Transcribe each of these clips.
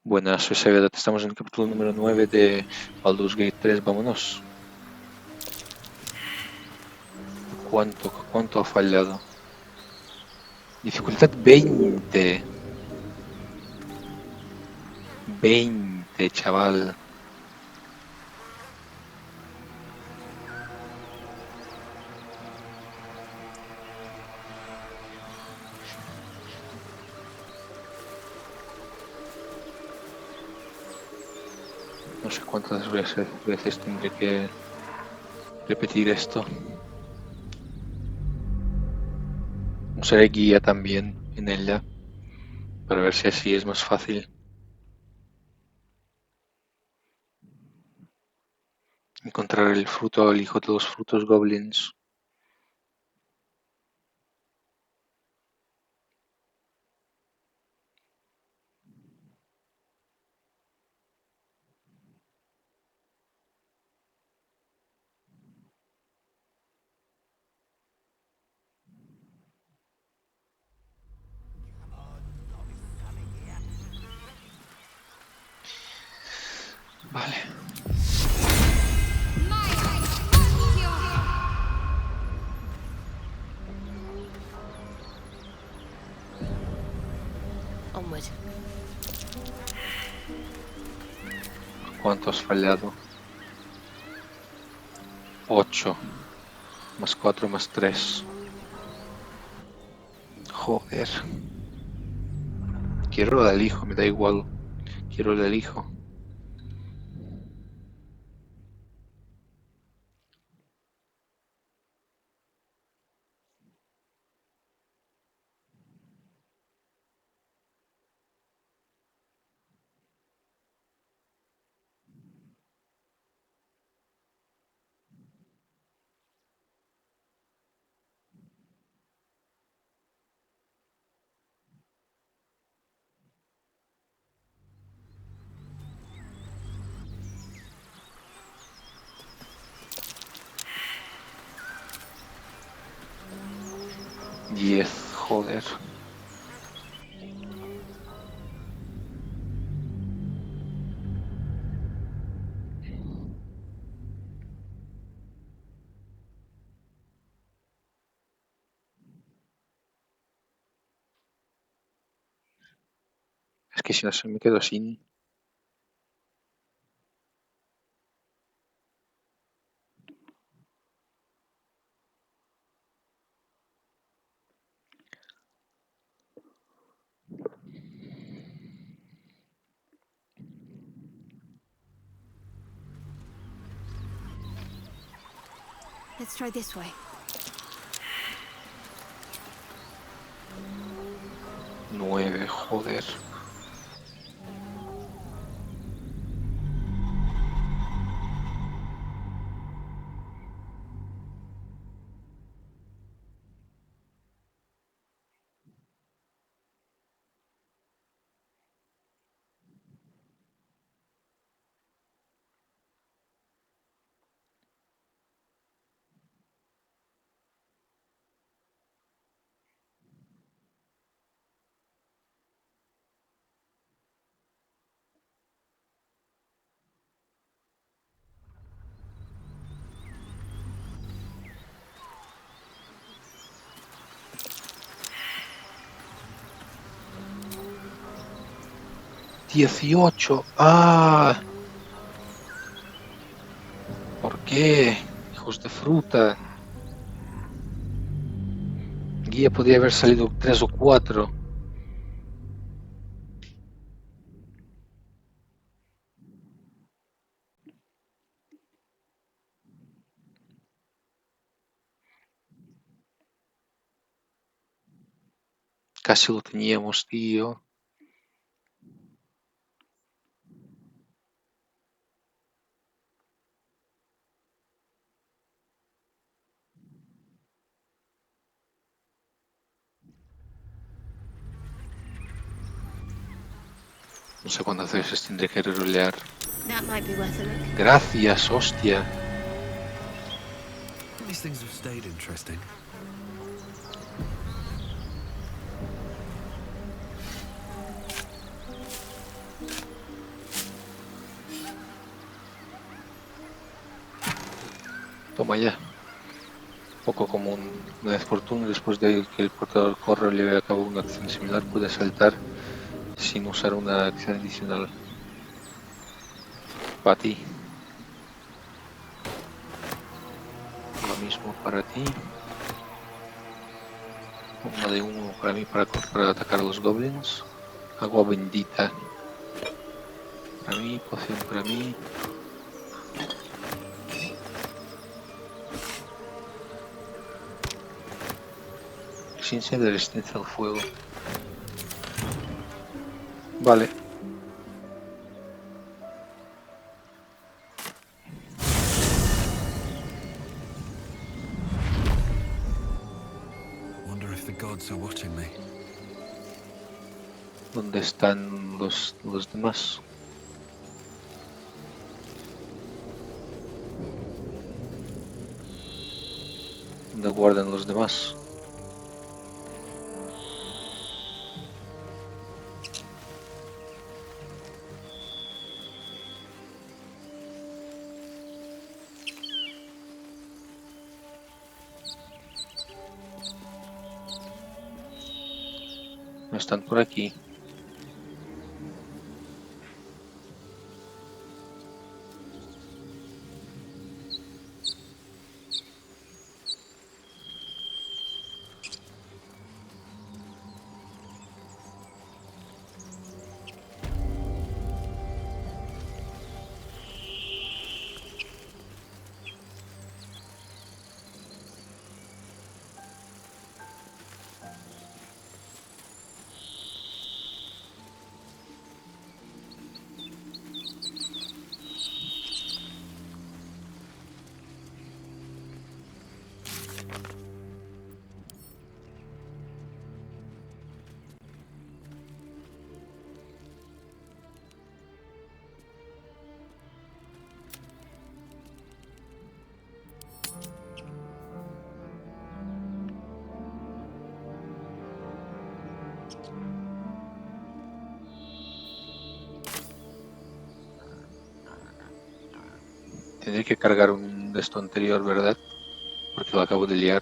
Buenas, soy Seveda. Estamos en el capítulo número 9 de Baldur's Gate 3. Vámonos. ¿Cuánto ha fallado? Dificultad 20. 20, chaval. No sé cuántas veces tendré que repetir esto. Usaré guía también en ella para ver si así es más fácil encontrar el fruto, el hijo de los frutos goblins. Vale. Onward. ¿Cuánto has fallado? 8. Más 4 más 3. Joder. Quiero lo del hijo, me da igual. Quiero lo del hijo. Diez, joder. Es que si no se me quedo sin. Let's try this way. 9, joder. ¡18! ¡Ah! ¿Por qué? Hijos de fruta. Guía podría haber salido 3 o 4. Casi lo teníamos, tío. No sé cuántas veces tendré que rerolear. That might be worth a look. Gracias, hostia. These things have stayed interesting. Toma ya. Poco común. Una desfortuna, después de que el portador corra o lleve a cabo una acción similar, puede saltar sin usar una acción adicional. Para ti. Lo mismo para ti. Una de uno para mí para atacar a los goblins. Agua bendita. Para mí, poción para mí. Esencia de resistencia al fuego. Vale. Wonder if the gods are watching me. ¿Dónde están los demás? ¿Dónde guardan los demás? No están por aquí. Tendré que cargar un de esto anterior, ¿verdad? Porque lo acabo de liar.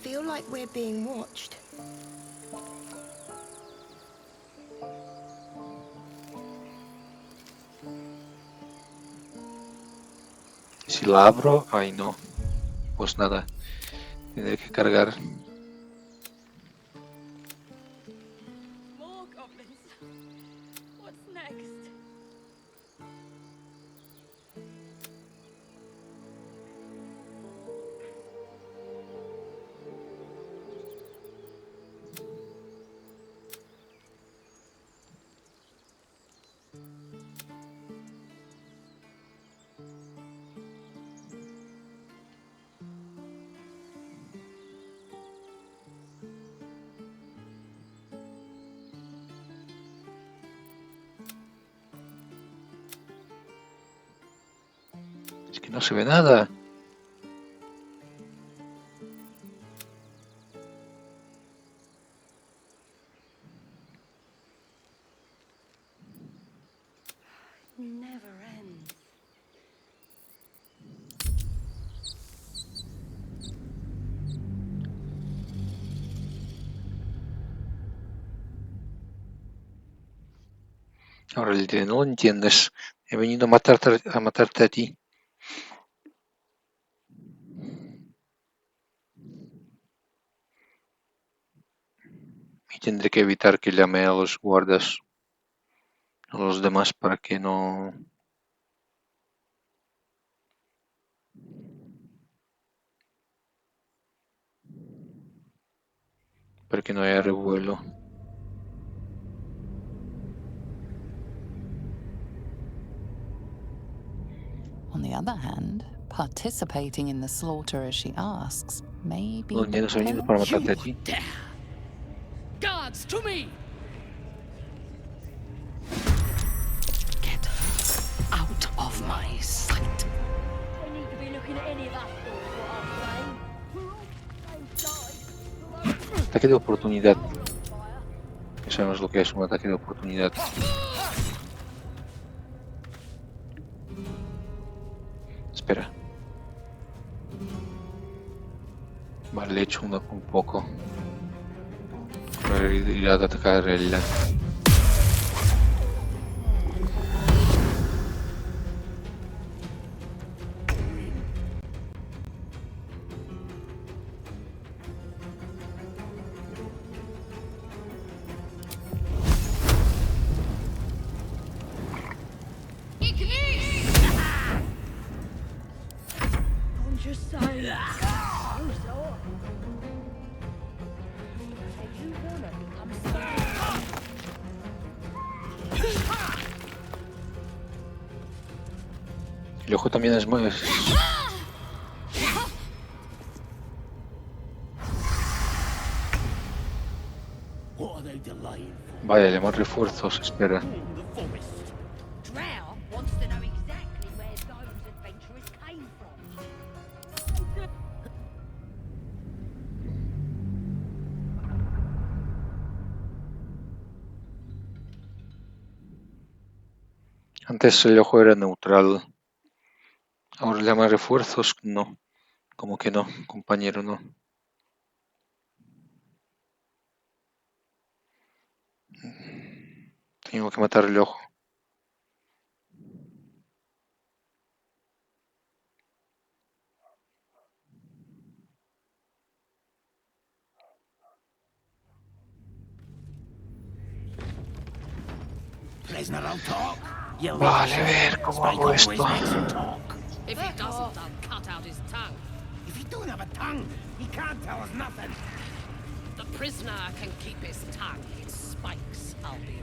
Feel like we're being watched. Si la abro, ay no. Pues nada, tendré que cargar. More goblins. What's next? Es que no se ve nada. Never ends. Ahora le diré, no lo entiendes. He venido a matarte a ti. Y tendré que evitar que llame a los guardas, a los demás, para que no... para que no haya revuelo. On the other hand, participating in the slaughter as she asks may be Los niños han venido better. para matarte a ti. Dare! Guards, to me! Get out of my sight. They need to be looking at any of us for what I'm saying. We're all same side. Ataque de oportunidad. Ya sabemos lo que es un ataque de oportunidad. Espera. Vale, le he hecho un poco. Para ir a atacar el... I'm just saying. You wanna become smart? El ojo también es muy... Vale, le más refuerzos, espera. Drow wants to know exactly where those adventurers came from. Antes el ojo era neutral. Ahora le llama refuerzos, no. Como que no, compañero, no. Tengo que matar el ojo. Prisoner will talk. You Vale, a ver cómo hago esto. talk. If he doesn't, I'll cut out his tongue. If he don't have a tongue, he can't tell us nothing. The prisoner can keep his tongue. Its spikes I'll be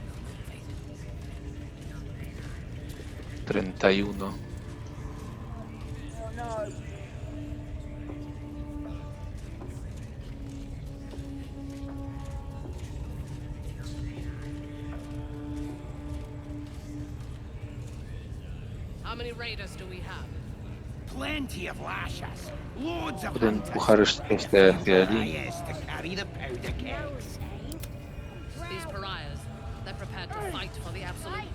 removing. 31. How many raiders do we have? Plenty of lashes. Loads of Puedo hunters. empujar este hacia allí. Yes, to carry the powder kegs. These pariahs, they're prepared to fight for the absolute.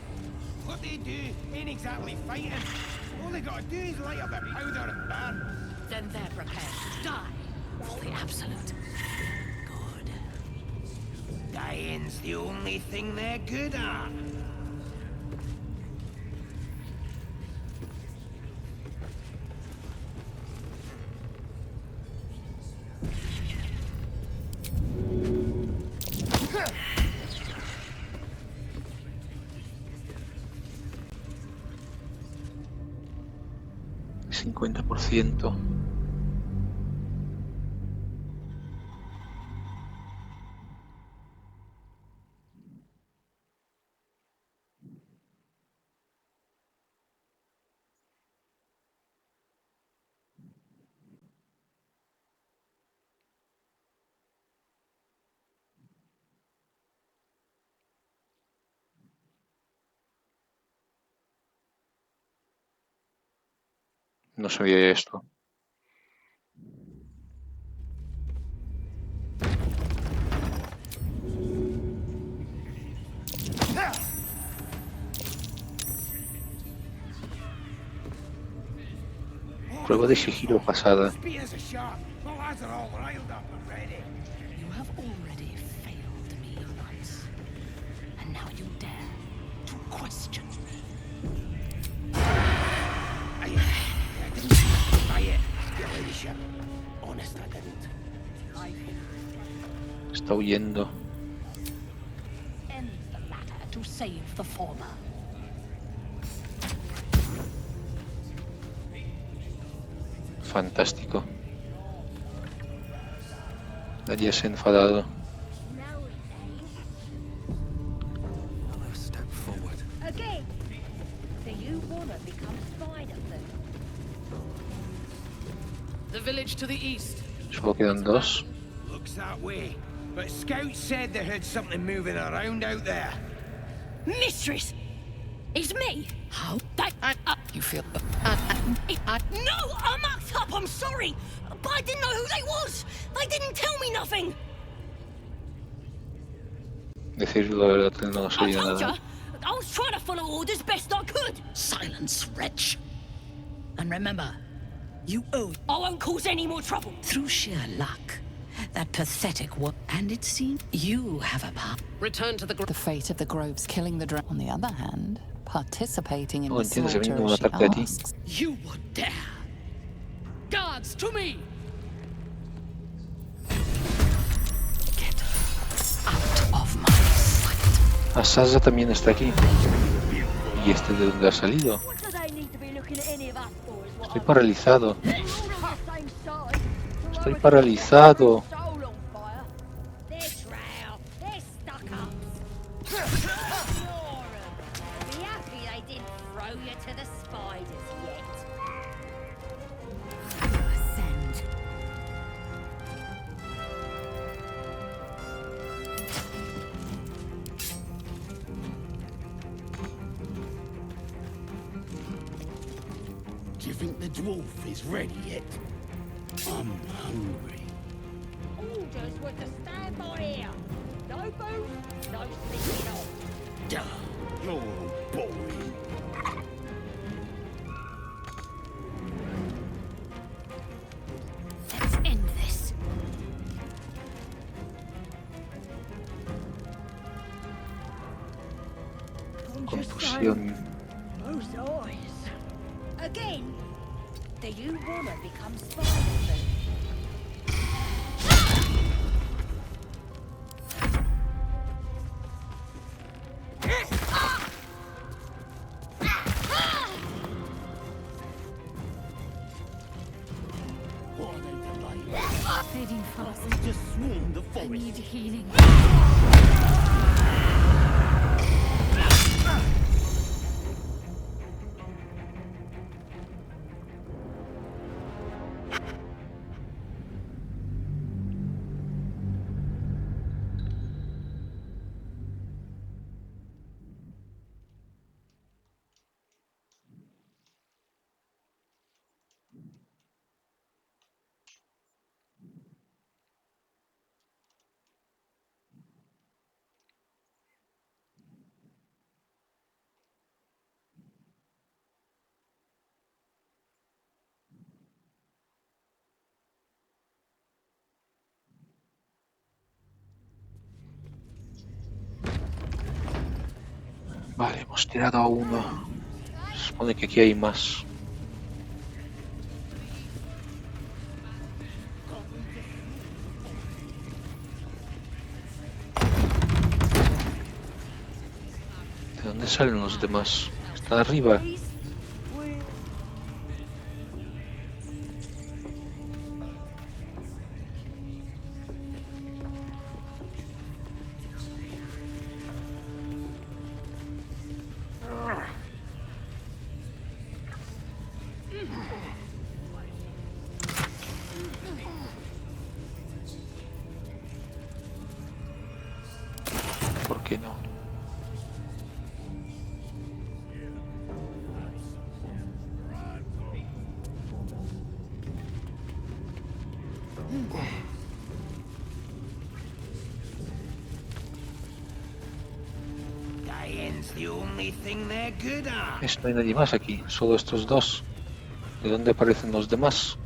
What they do ain't exactly fighting. All they gotta do is light up their powder and burn. Then they're prepared to die for the absolute. Good. Dying's the only thing they're good at. $50%. No sabía esto. Prueba de sigilo pasada. Spears are sharp. The lads are all riled up and ready. You have already failed me once, and now you dare to question me. I didn't buy it, your ladyship. Honest, I didn't. Está huyendo. End the latter to save the former. Fantástico. Nadie se ha enfadado. Again. Do you wanna become Spider-Man? The village to the east. Solo quedan dos. Looks that way. But scouts said they heard something moving around out there. Mistress! It's me! How? You feel... no! I'm mucked up! I'm sorry! But I didn't know who they was! They didn't tell me nothing! Decir la verdad no nos I ayuda told ya! nada. I was trying to follow orders best I could! Silence, wretch. And remember, you owe... I won't cause any more trouble! Through sheer luck, that pathetic work, and it seems you have a part. Return to the The fate of the groves killing the dragon. On the other hand, participating in No the entiendo, se viene slaughter como as she atacarte a ti. asks. You would dare. guards to me. Get out of my sight. Asasa también está aquí. ¿Y este de dónde ha salido? What do they need to be looking at any of us for is what Estoy I'm- paralizado. We're all on the same side. Estoy paralizado. Soul on fire. They're drow. They're stuck-ups. Ignore 'em. Be happy they didn't throw you to the spiders yet. Ascend. Do you think the dwarf is ready yet? I'm hungry. Orders were to stand by here. No food, no sleeping off. Duh, you're all boring. Let's end this. Confusión. Those eyes. Again, do you wanna become Spider-Man? What are they delaying? Fading fast. We just swarmed the I forest. need healing. Vale, hemos tirado a uno. Se supone que aquí hay más. ¿De dónde salen los demás? ¿Están arriba? ¿Por qué no? Dying's the only thing they're good at. No hay nadie más aquí, solo estos dos. ¿De dónde aparecen los demás?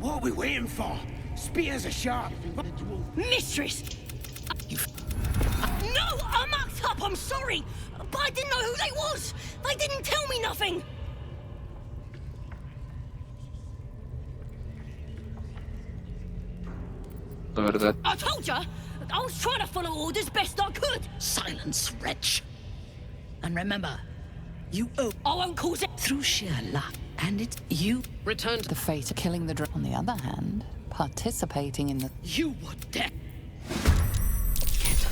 What are we waiting for? Spears are sharp. Mistress! No! I'm mucked up! I'm sorry! But I didn't know who they was! They didn't tell me nothing! La verdad, I told ya! I was trying to follow orders best I could! Silence, wretch. And remember, you owe. I won't cause it through sheer luck. And it's you. Return to The fate of killing the dragon. On the other hand, participating in the. You were dead. Get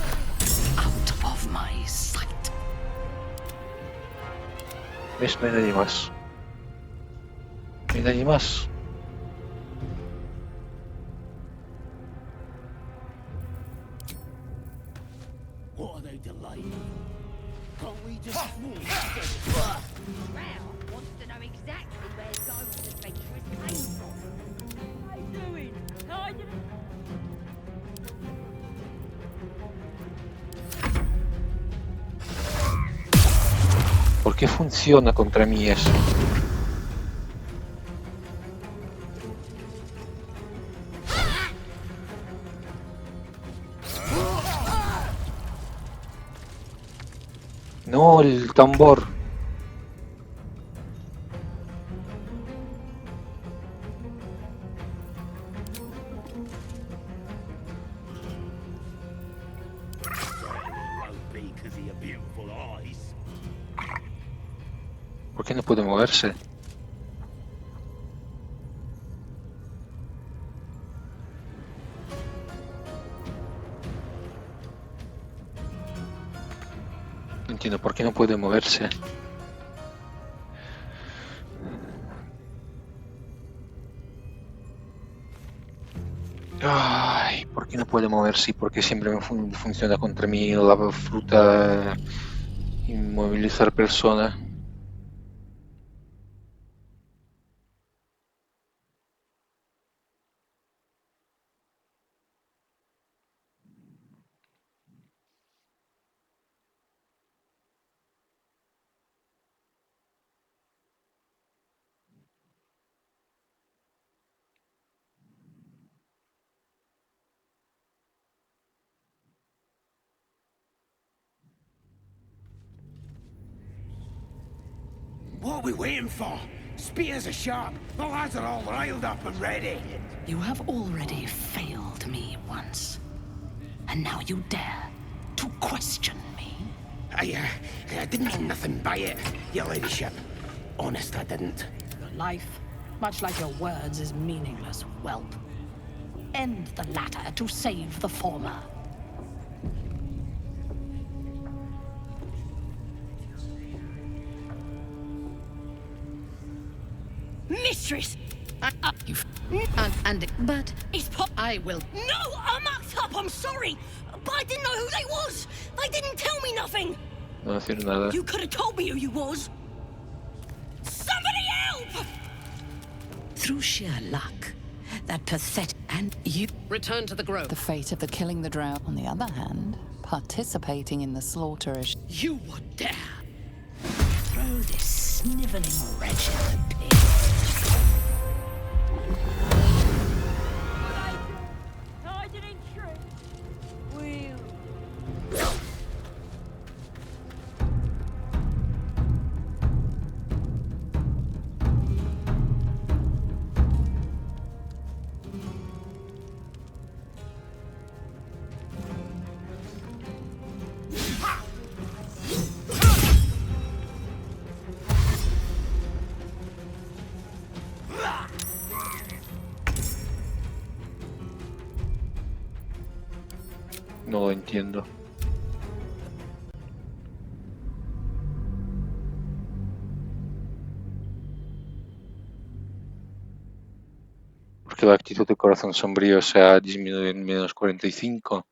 out of my sight. ¿Ves? No hay nadie más. No hay nadie más. What are they delaying? Can't we just walk? Drow wants to know exactly where those adventurers came from. What are you doing? I didn't... ¿Por qué funciona contra mí eso? No, el tambor. Won't be 'cause of your beautiful eyes. ¿Por qué no puede moverse? No entiendo por qué no puede moverse. Ay, ¿por qué no puede moverse? ¿Y por qué siempre me funciona contra mí la fruta inmovilizar persona? What are we waiting for? Spears are sharp. The lads are all riled up and ready. You have already failed me once. And now you dare to question me. I didn't mean nothing by it, your ladyship. Honest, I didn't. Your life, much like your words, is meaningless, whelp. End the latter to save the former. Mistress! But it's I will. No, I'm mucked up, I'm sorry! But I didn't know who they was! They didn't tell me nothing! No decir nada. You could have told me who you was! Somebody help! Through sheer luck, that pathetic and you. return to the grove. The fate of the killing the drow. On the other hand, participating in the slaughter is. You would dare throw this sniveling wretch in the pit. I didn't trick. Will. No lo entiendo. Porque la actitud de corazón sombrío se ha disminuido en menos 45.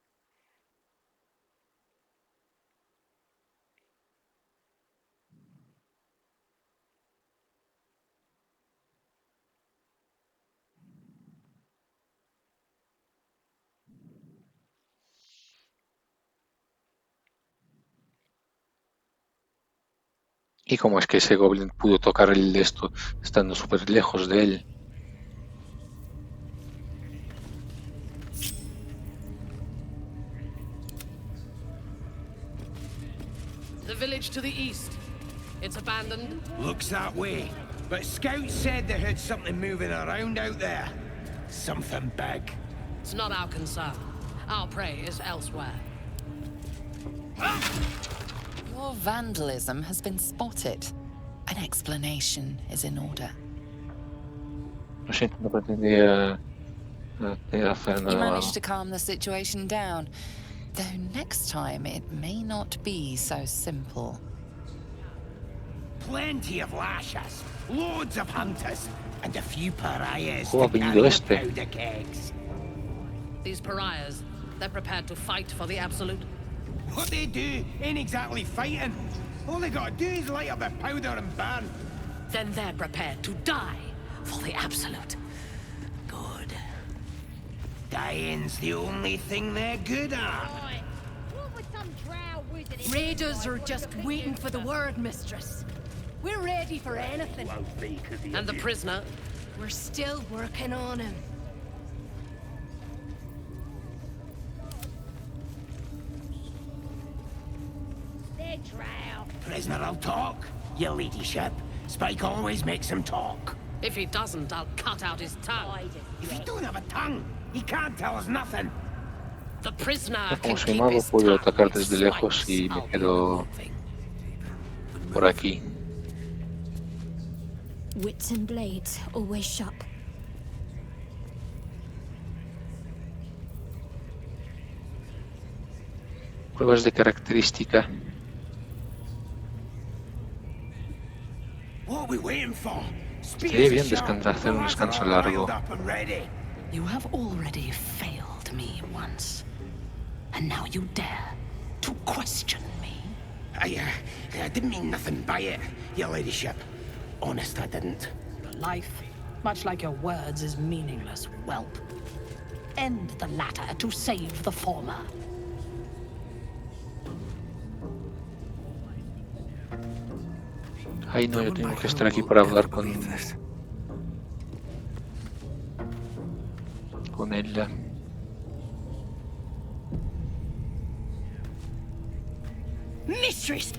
¿Y cómo es que ese goblin pudo tocar el de esto estando súper lejos de él? The village to the east. It's abandoned. Looks that way. But scouts said they heard something moving around out there. Something big. It's not our concern. Our prey is elsewhere. Your Your vandalism has been spotted. An explanation is in order. Lo siento, no pretendía hacer You nada malo. managed to calm the situation down, though next time it may not be so simple. Plenty of lashes, loads of hunters, and a few pariahs ¿Cómo ha to venido carry the este? powder kegs. These pariahs, they're prepared to fight for the Absolute. What they do ain't exactly fighting. All they gotta do is light up the powder and burn. Then they're prepared to die for the Absolute. Good. Dying's the only thing they're good at. Right. What would some drow wizard in Raiders are just waiting for the word, mistress. We're ready for anything. And the prisoner? We're still working on him. They're drow. Prisoner, I'll talk. Your ladyship. Spike always makes him talk. If he doesn't, I'll cut out his tongue. If he don't have a tongue, he can't tell us nothing. The prisoner Como can soy keep mago, his puedo tongue. atacar Its desde lejos spikes y me I'll be quedo removing. por aquí. Wits and blades always sharp. Pruebas de característica. What are we waiting for? Estaría bien hacer un descanso largo. You have already failed me once. And now you dare to question me. I didn't mean nothing by it, your ladyship. Honest, I didn't. Your life, much like your words, is meaningless, whelp. End the latter to save the former. Ay, no, yo tengo que estar aquí para hablar con ella. Mistress!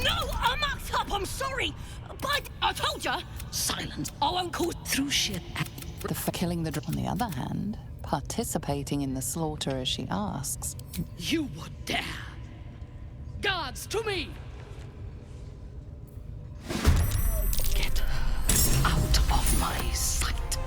No, I'm mucked up, I'm sorry! But I told ya! Silence. I won't call through sheer Killing the on the other hand, participating in the slaughter as she asks. You would dare! Guards, to me! Get out of my sight.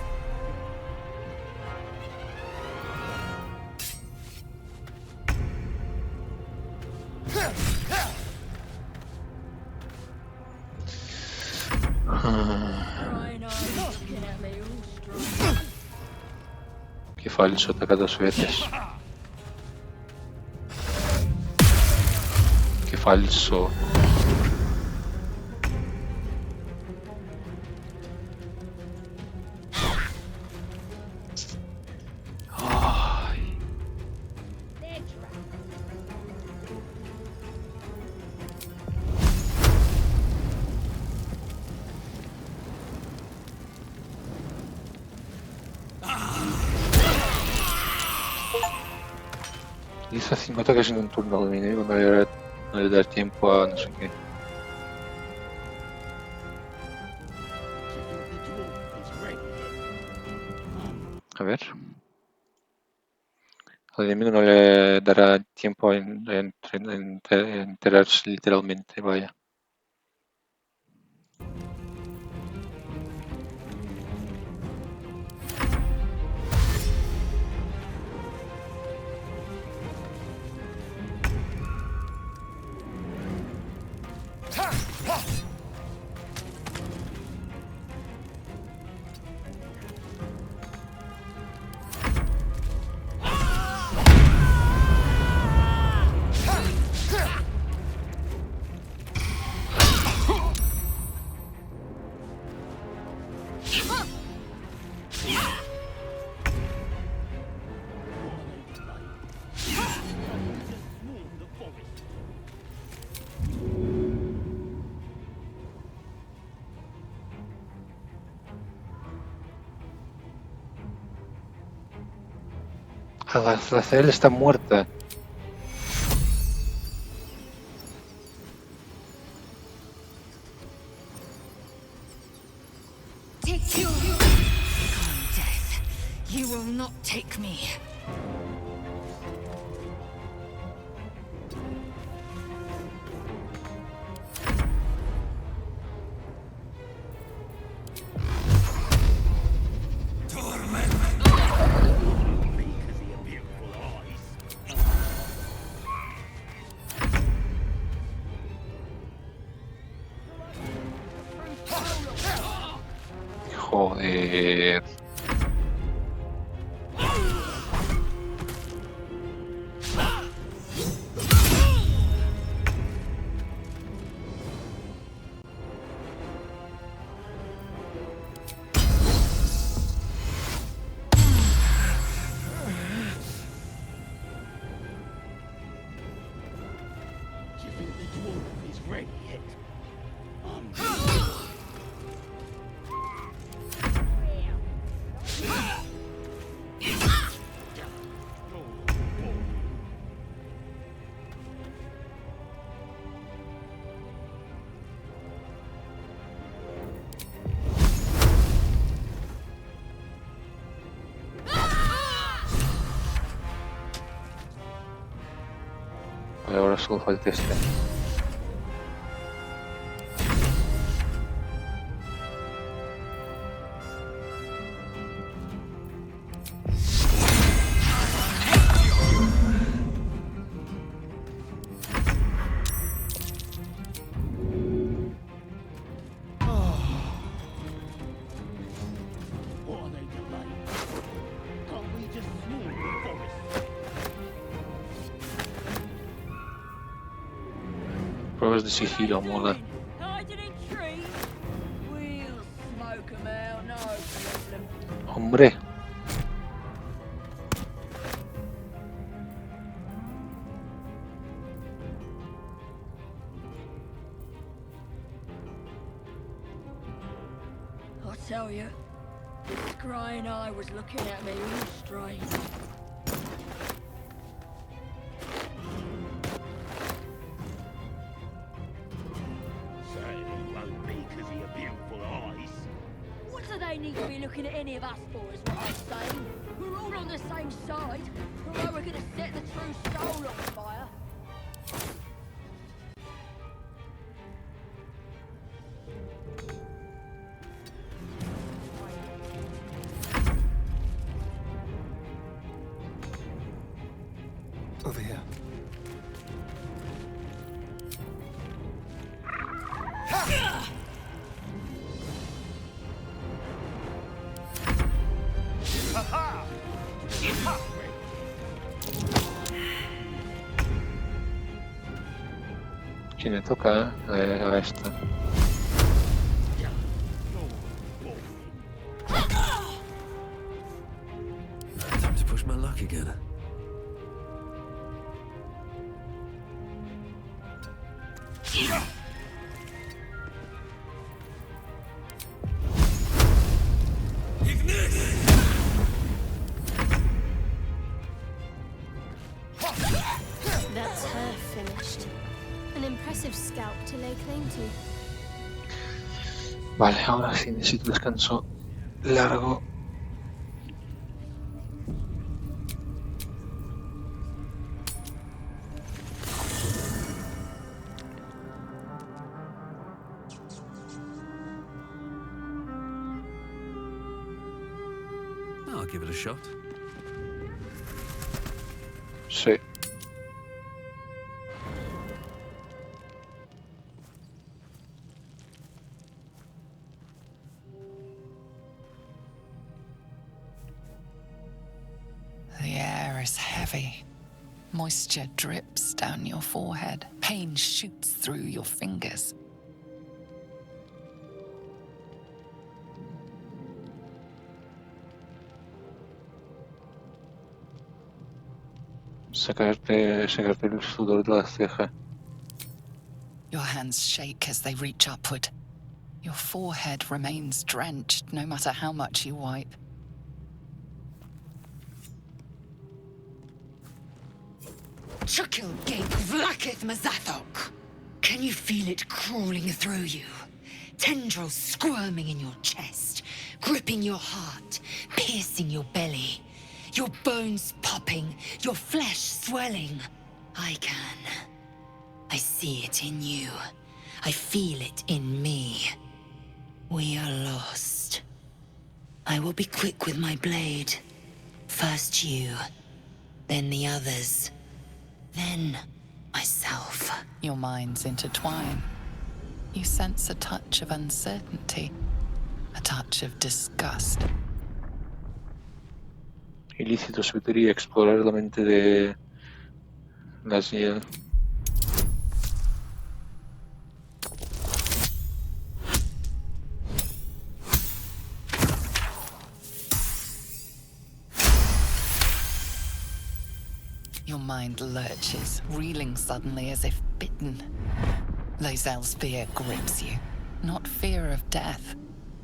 Qué falso, ataca 2 veces. Qué falso. Ay. They're drow. Utiliza 5 ataques en un turno al enemigo, no le da tiempo a no sé qué. A ver. Al enemigo no le dará tiempo a enterarse literalmente, vaya. La Azazel está muerta. Take you! Come, death. You will not take me. Joder. Do you think the dwarf is ready yet? Vale, ahora solo falta este. What are they delaying? Can't we just swarm the forest? Pruebas de sigilo, mola. Hiding in trees? We'll smoke 'em out, no problem. Hombre. I tell you, this scrying eye was looking at me real strange. Certainly won't be because of your beautiful eyes. What do they need to be looking at any of us for, is what I'm saying? We're all on the same side, although we're gonna set the true soul on fire. Over here. ¿Quién le toca? A esta. Time to push my luck again. That's her finished. An impressive scalp to lay claim to. Vale, ahora sí necesito descanso largo. I'll give it a shot. Sí. The air is heavy. Moisture drips down your forehead. Pain shoots through your fingers. Sacarte el sudor de la ceja. Your hands shake as they reach upward. Your forehead remains drenched no matter how much you wipe. Chukil gate vlakith mazathok. Can you feel it crawling through you? Tendrils squirming in your chest, gripping your heart, piercing your belly. Your bones popping, your flesh swelling. I can. I see it in you. I feel it in me. We are lost. I will be quick with my blade. First you, then the others, then myself. Your minds intertwine. You sense a touch of uncertainty. a touch of disgust. Ilícito se podría explorar la mente de Laziel. Your mind lurches, reeling suddenly as if bitten. Lae'zel's fear grips you. Not fear of death,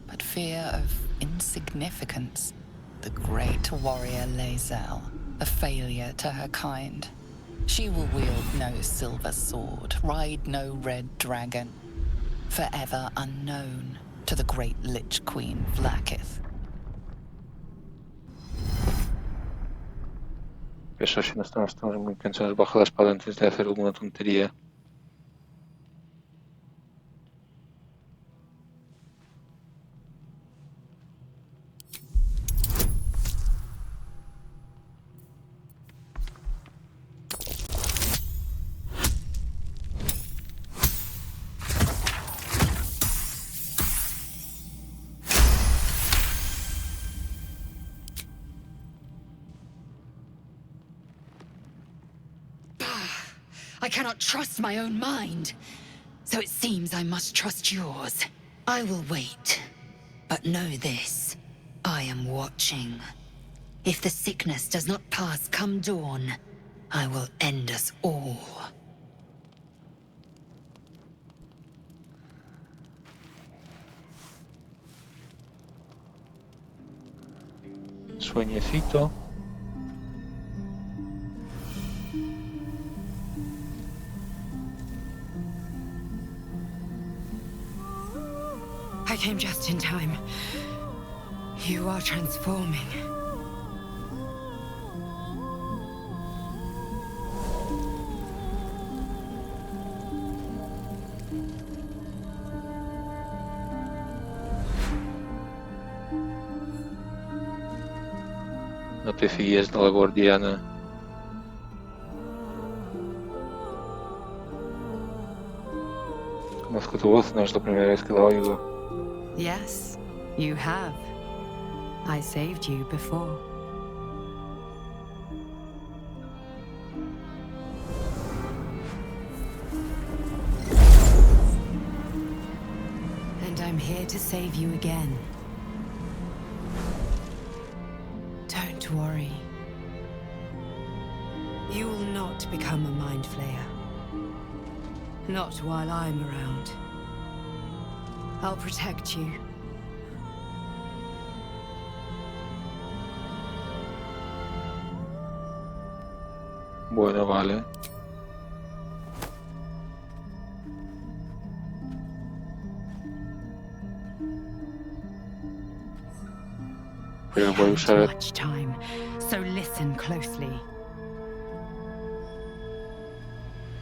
but fear of insignificance. The great warrior Lae'zel, a failure to her kind. She will wield no silver sword, ride no red dragon. Forever unknown to the great Lich Queen Vlaakith. Eso si no estamos muy cansados, baja la espada antes de hacer alguna tontería. I cannot trust my own mind. So it seems I must trust yours. I will wait. But know this. I am watching. If the sickness does not pass come dawn, I will end us all. Sueñecito. I came just in time. You are transforming. No te fíes de la guardiana. Conozco tu voz, no es la primera vez que la oigo. Yes, you have. I saved you before. And I'm here to save you again. Don't worry. You will not become a Mind Flayer. Not while I'm around. I'll protect you. Bueno, vale. Pero voy a usar... Much time, so listen closely.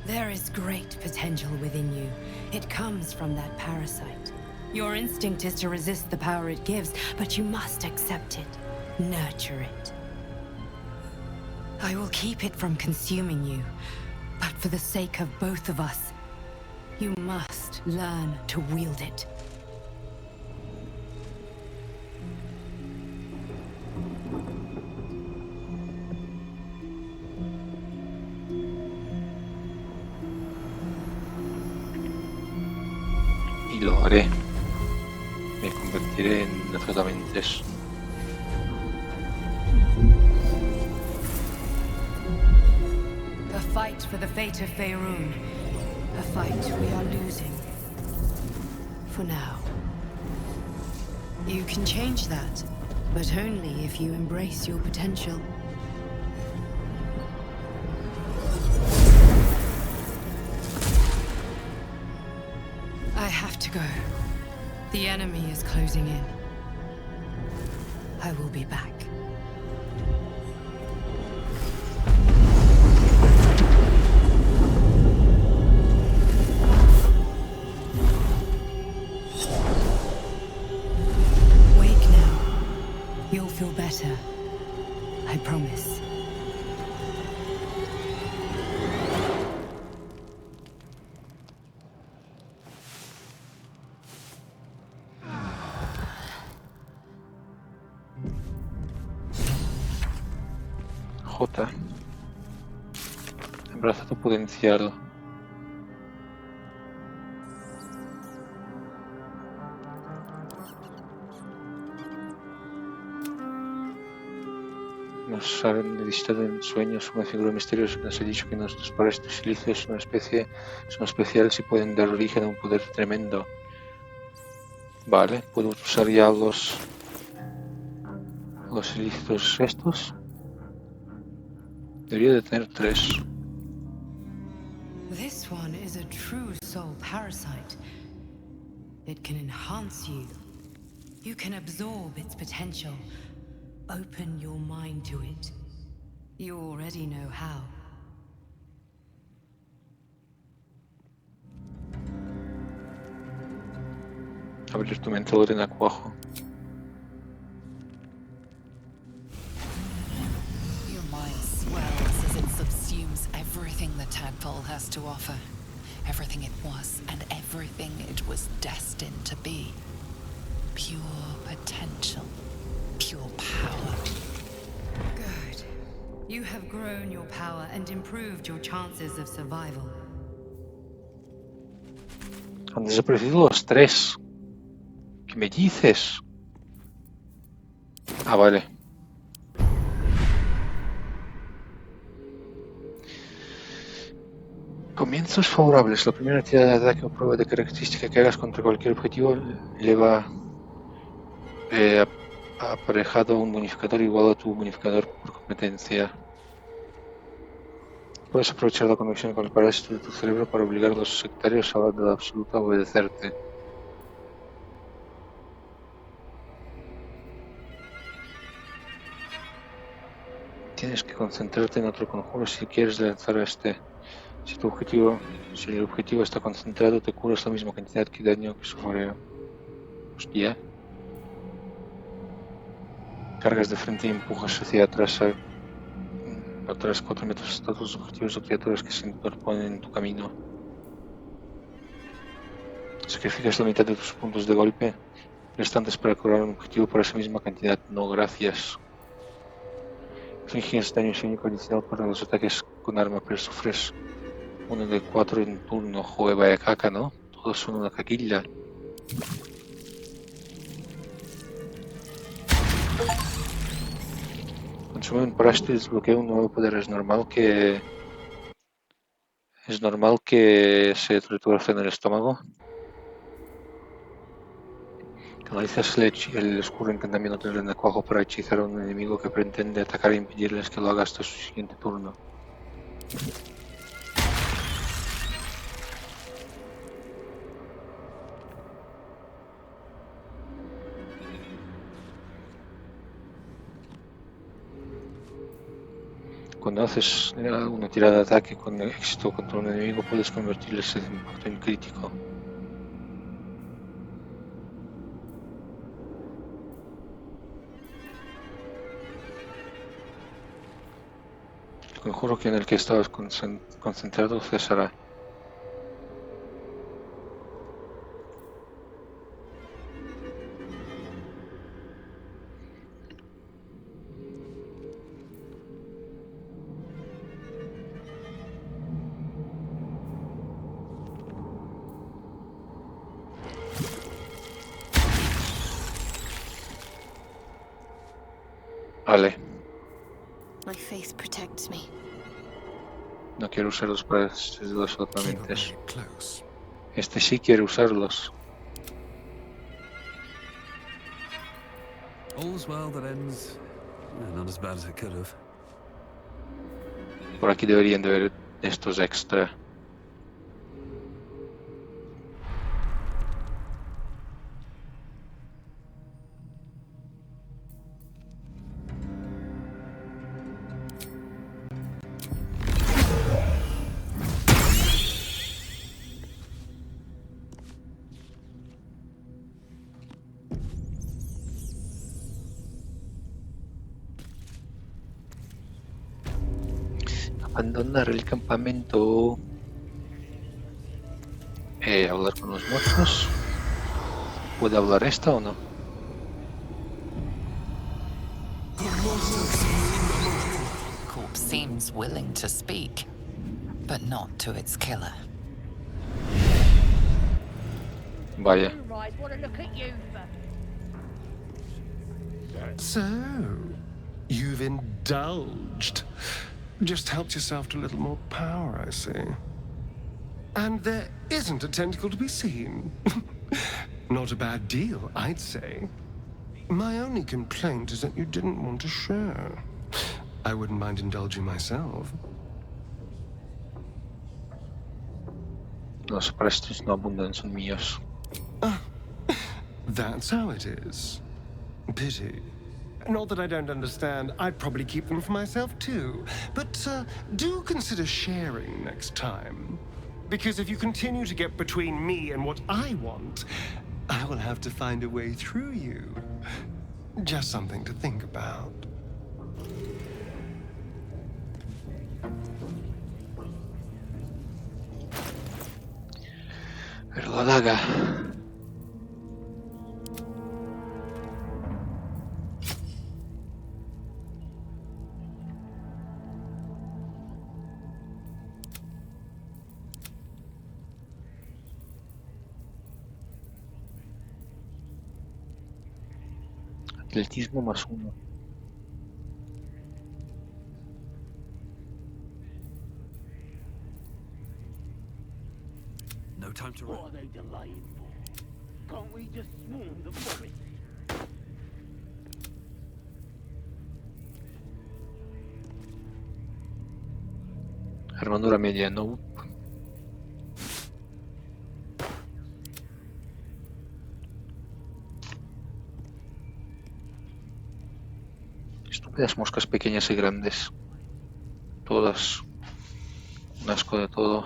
There is great potential within you. It comes from that parasite. Your instinct is to resist the power it gives, but you must accept it. Nurture it. I will keep it from consuming you, but for the sake of both of us, you must learn to wield it. Y lo haré. Me convertiré en azotamentes. A fight for the fate of Faerun. A fight we are losing. For now. You can change that, but only if you embrace your potential. I have to go. The enemy is closing in. I will be back. Wake now. You'll feel better. I promise. cuenta. Embraza tu potencial. Nos han visitado en sueños una figura misteriosa que nos ha dicho que nuestros parásitos ilícitos son especiales y pueden dar origen a un poder tremendo. Vale, puedo usar ya los ilícitos estos. Debería de tener 3. This one is a true soul parasite. It can enhance you. You can absorb its potential. Open your mind to it. You already know how. Abrir tu mente en acuajo. Your mind swells as it subsumes everything the tadpole has to offer. Everything it was and everything it was destined to be. Pure potential. Pure power. Good. You have grown your power and improved your chances of survival. Han desaparecido los 3. ¿Qué me dices? Ah, vale. Comienzos favorables. La primera tirada de ataque o prueba de característica que hagas contra cualquier objetivo le va aparejado un bonificador igual a tu bonificador por competencia. Puedes aprovechar la conexión con el parásito de tu cerebro para obligar a los sectarios a la verdad absoluta a obedecerte. Tienes que concentrarte en otro conjuro si quieres lanzar a este. Si el objetivo está concentrado, te curas la misma cantidad de daño que su foreo. Hostia. Cargas de frente y empujas hacia atrás a otras 4 metros hasta tus objetivos o criaturas que se interponen en tu camino. Sacrificas la mitad de tus puntos de golpe restantes para curar un objetivo por esa misma cantidad. No, gracias. Infliges daño único adicional para los ataques con arma, pero sufres 1 de 4 en turno. Joder, vaya caca, ¿no? Todos son una caquilla. Consume un parásito y desbloquea un nuevo poder. Es normal que se retuerce en el estómago. Canalizas el oscuro encantamiento del renacuajo para hechizar a un enemigo que pretende atacar e impedirles que lo haga hasta su siguiente turno. Cuando haces una tirada de ataque con éxito contra un enemigo, puedes convertir ese impacto en crítico. El conjuro en el que estabas concentrado cesará. Vale. My faith protects me. No quiero usarlos para los oponentes. Keep close. Este sí quiere usarlos. All's well that ends. Not as bad as it could have. Por aquí deberían de haber estos extra. Abandonar el campamento. Hablar con los muertos. ¿Puede hablar esta o no? Corpse seems willing to speak, but not to its killer. Vaya. You might want to look at you for... So, you've indulged. Just helped yourself to a little more power, I see. And there isn't a tentacle to be seen. Not a bad deal, I'd say. My only complaint is that you didn't want to share. I wouldn't mind indulging myself. Los prestos no abundan, son míos. That's how it is. Pity. Not that I don't understand. I'd probably keep them for myself too. But do consider sharing next time. Because if you continue to get between me and what I want, I will have to find a way through you. Just something to think about. Pero la daga. Atletismo +1. No time to run. What are they delaying for? Can't we just swarm the forest? Armadura media, no. Estúpidas moscas pequeñas y grandes. Todas. Un asco de todo.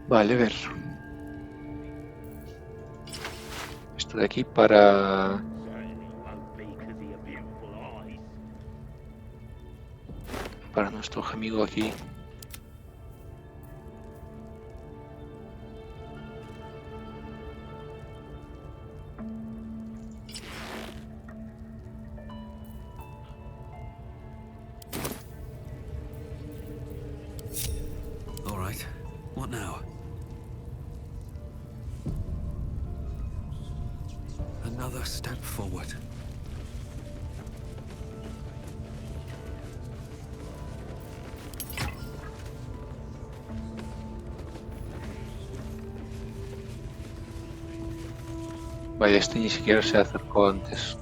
Vale, a ver. Esto de aquí para... Para nuestro amigo aquí. All right. What now? Another step forward. Vaya, este ni siquiera se acercó antes.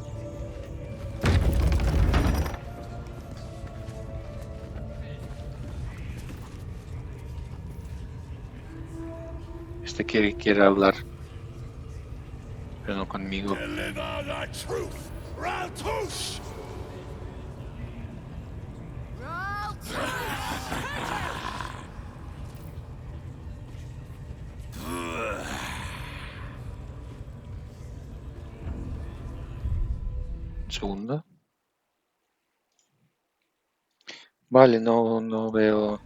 Este quiere hablar, pero no conmigo. Deliver the truth, Raltush! Un segundo. Vale, no veo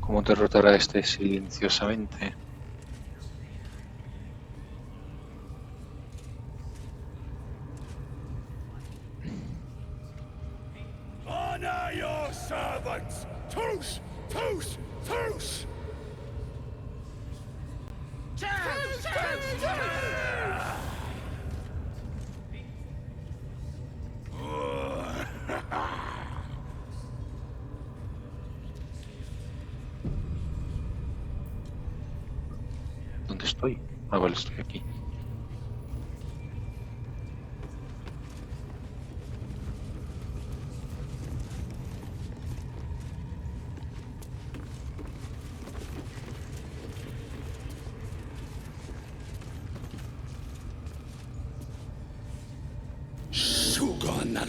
cómo derrotar a este silenciosamente. Honor your servants! Toos! Toos! Toos! ¿Dónde estoy? Ah, vale, estoy aquí.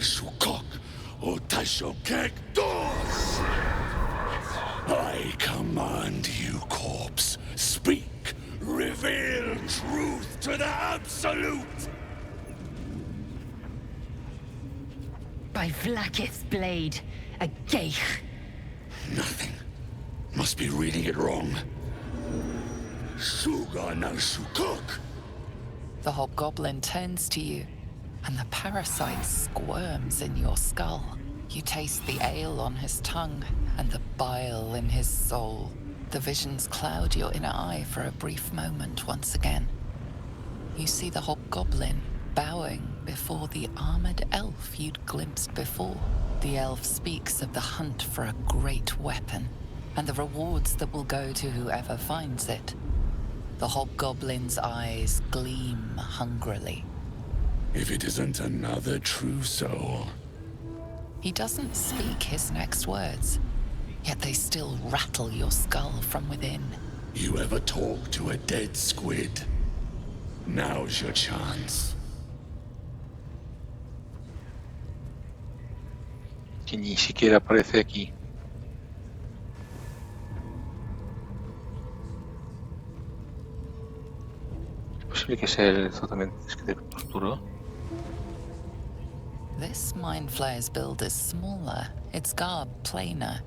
Shukok, Otashokek Dos! I command you, corpse. Speak! Reveal truth to the Absolute! By Vlaakith's blade, a geich. Nothing. Must be reading it wrong. Suga no Shukok. The hobgoblin turns to you, and the parasite squirms in your skull. You taste the ale on his tongue and the bile in his soul. The visions cloud your inner eye for a brief moment once again. You see the hobgoblin bowing before the armored elf you'd glimpsed before. The elf speaks of the hunt for a great weapon and the rewards that will go to whoever finds it. The hobgoblin's eyes gleam hungrily. If it isn't another true soul. He doesn't speak his next words, yet they still rattle your skull from within. You ever talk to a dead squid? Now's your chance. Que ni siquiera aparece aquí. ¿Es posible que sea el exactamente que te torturó? This mind flayer's build is smaller, its garb plainer.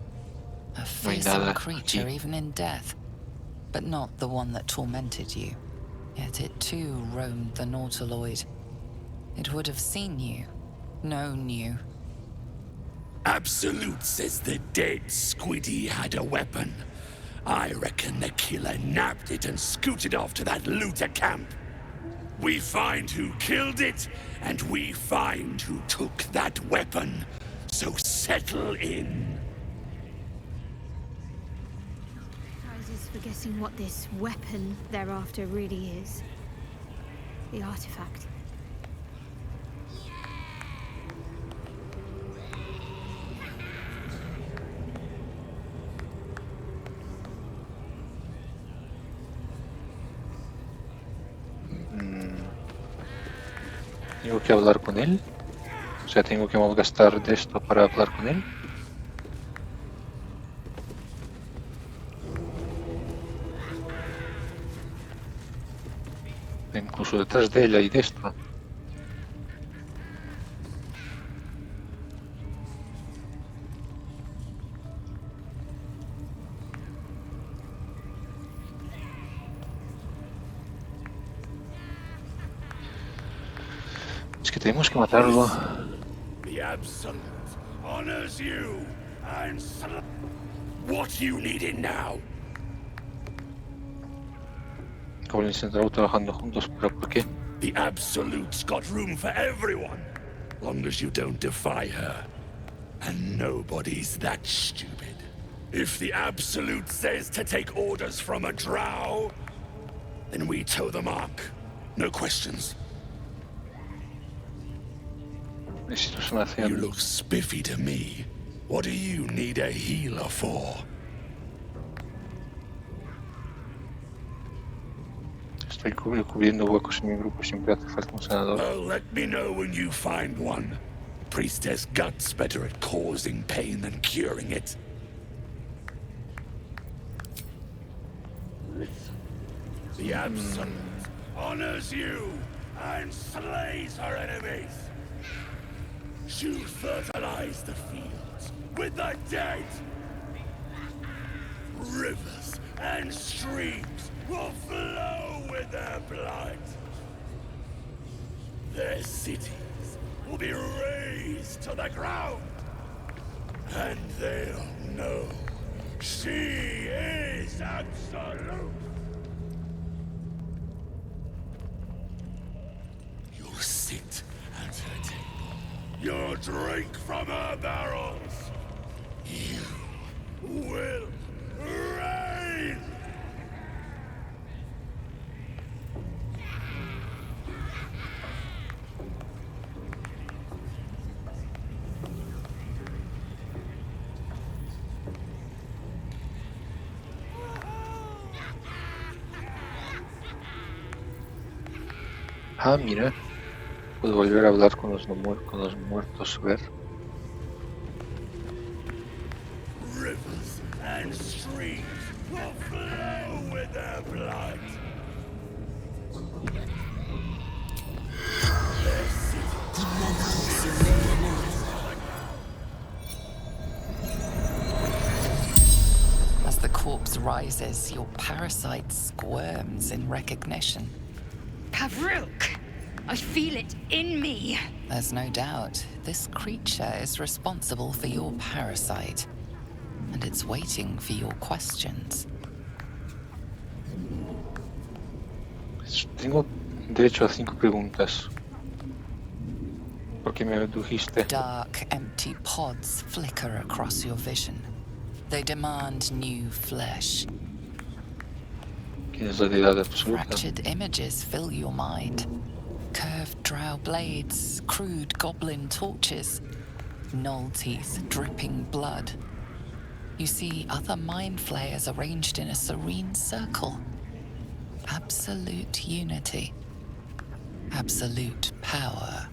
A No hay fearsome nada creature aquí. even in death, but not the one that tormented you. Yet it too roamed the Nautiloid. It would have seen you, known you. Absolute says the dead squiddy had a weapon. I reckon the killer nabbed it and scooted off to that looter camp. We find who killed it, and we find who took that weapon. So settle in. Prizes for guessing what this weapon thereafter really is. The artifact. ¿Tengo que hablar con él? O sea, ¿tengo que malgastar de esto para hablar con él? Incluso detrás de ella y de esto. Es que tenemos que matarlo. The Absolute honors you and what you needed now. Goblins y Drow trabajando juntos, pero ¿por qué? The Absolute's got room for everyone, long as you don't defy her. And nobody's that stupid. If the Absolute says to take orders from a drow, then we toe the mark. No questions. Esto es una acción. You look spiffy to me. What do you need a healer for? Estoy cubriendo huecos en mi grupo, siempre hace falta un sanador. Well, let me know when you find one. Priestess Gut's better at causing pain than curing it. The Absolute honors you and slays her enemies. She'll fertilize the fields with the dead. Rivers and streams will flow with their blood. Their cities will be razed to the ground. And they'll know she is Absolute. You'll sit at her table. You'll drink from her barrels. You will reign. Ah, mira. Puedo volver a hablar con los, con los muertos, ver. Rivers and streams will flow with their blood. Their As the corpse rises, your parasite squirms in recognition. Kavruk! I feel it in me. There's no doubt this creature is responsible for your parasite, and it's waiting for your questions. Tengo derecho a 5 preguntas. ¿Por qué me abdujiste? Dark, empty pods flicker across your vision. They demand new flesh. ¿Quién es la deidad absoluta? Fractured images fill your mind. Curved drow blades, crude goblin torches, gnoll teeth dripping blood. You see other mind flayers arranged in a serene circle. Absolute unity. Absolute power.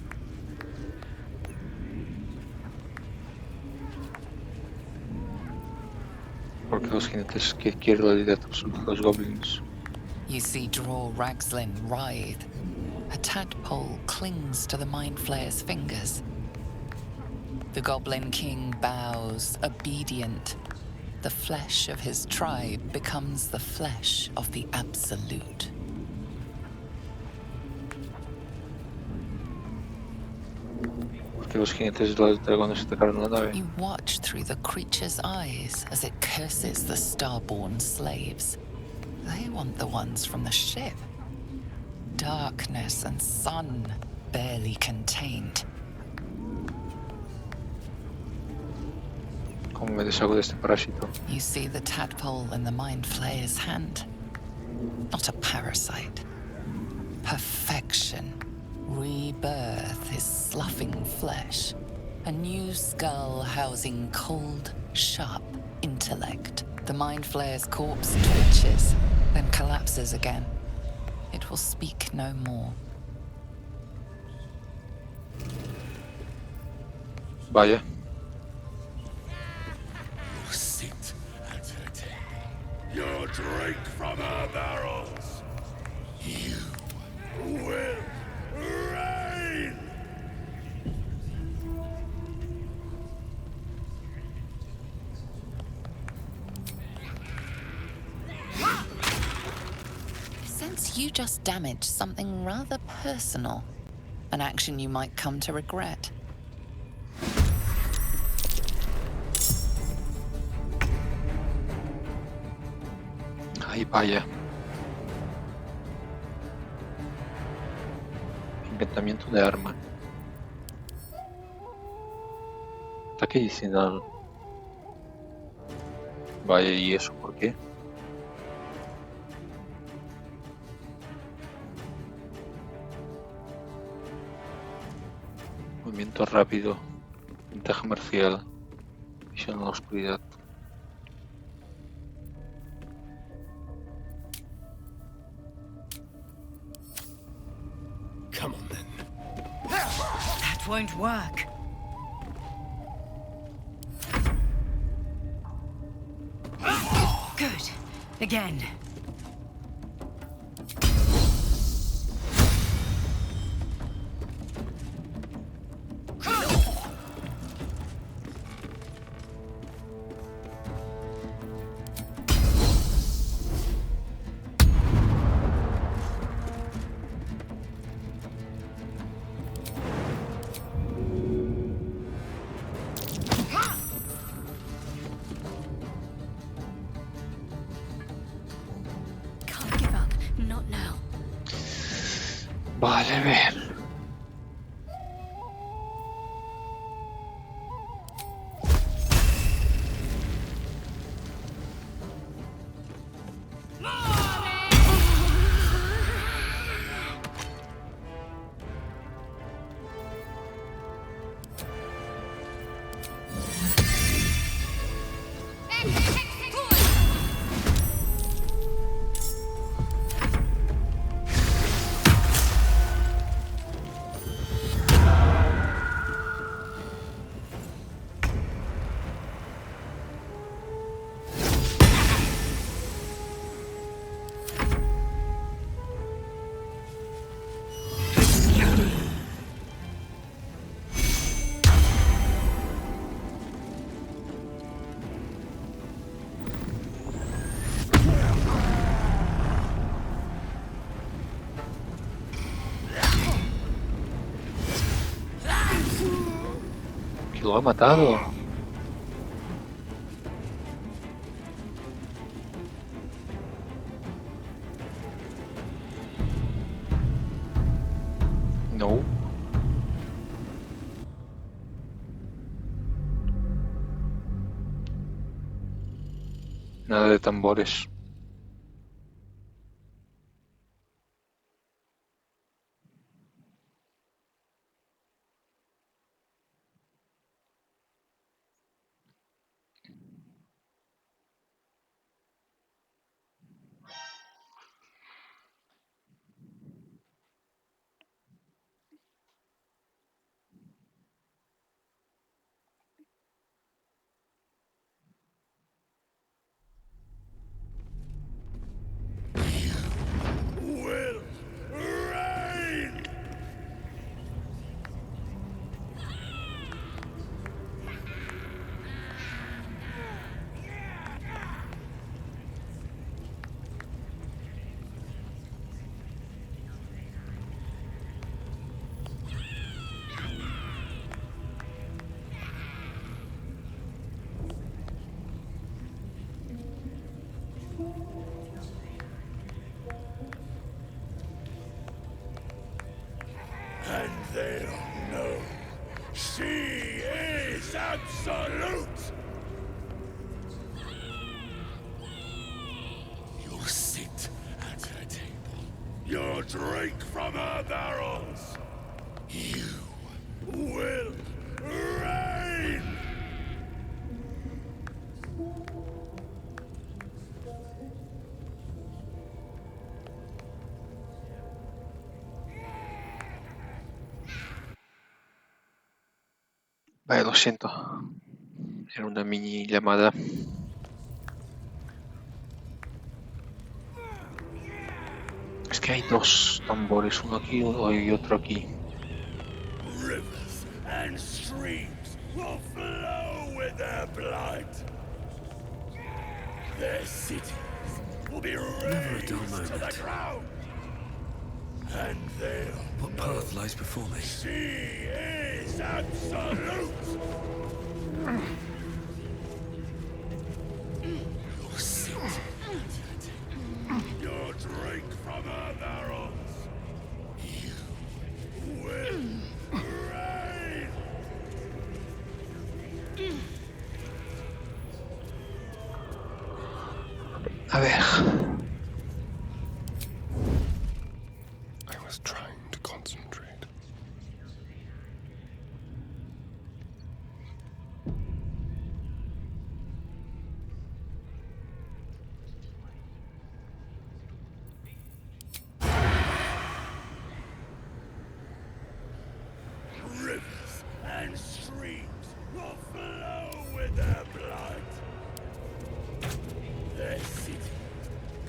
Porque los jinetes que quieren la deidad absoluta, los goblins. You see Draw Ragslin writhe. A tadpole clings to the Mind Flayer's fingers. The Goblin King bows, obedient. The flesh of his tribe becomes the flesh of the Absolute. Porque los jinetes de los dragones atacaron la nave. You watch through the creature's eyes as it curses the starborn slaves. They want the ones from the ship. Darkness and sun, barely contained. ¿Cómo me deshago de este parásito? You see the tadpole in the Mind Flayer's hand. Not a parasite. Perfection. Rebirth his sloughing flesh. A new skull housing cold, sharp intellect. The Mind Flayer's corpse twitches, then collapses again. It will speak no more. Vaya. You sit at her table. You drink from her barrels. You will reign. Since you just damaged something rather personal, an action you might come to regret. Ay, vaya. Inventamiento de arma. Ataque adicional. Vaya, ¿y eso por qué? Movimiento rápido. Ventaja marcial. Visión en la oscuridad. Come on, then. That won't work. Good. Again. Can't give up. Not now. Vale, a ver. Lo ha matado. No. Nada de tambores. Will reign! And they'll know she is absolute! You'll sit at her table. You'll drink from her barrels. You will reign! Vale, lo siento. Era una mini llamada. Es que hay dos tambores, uno aquí y otro aquí. Rivers and streams will flow with their blood. Their cities will be Never a dull razed to the moment. ground. And they'll What path lies before me? she is absolute. You'll sit at her table. You'll drink from her barrels. You will reign. A ver. I was trying to concentrate. Rivers and streams will flow with their blood. Their city.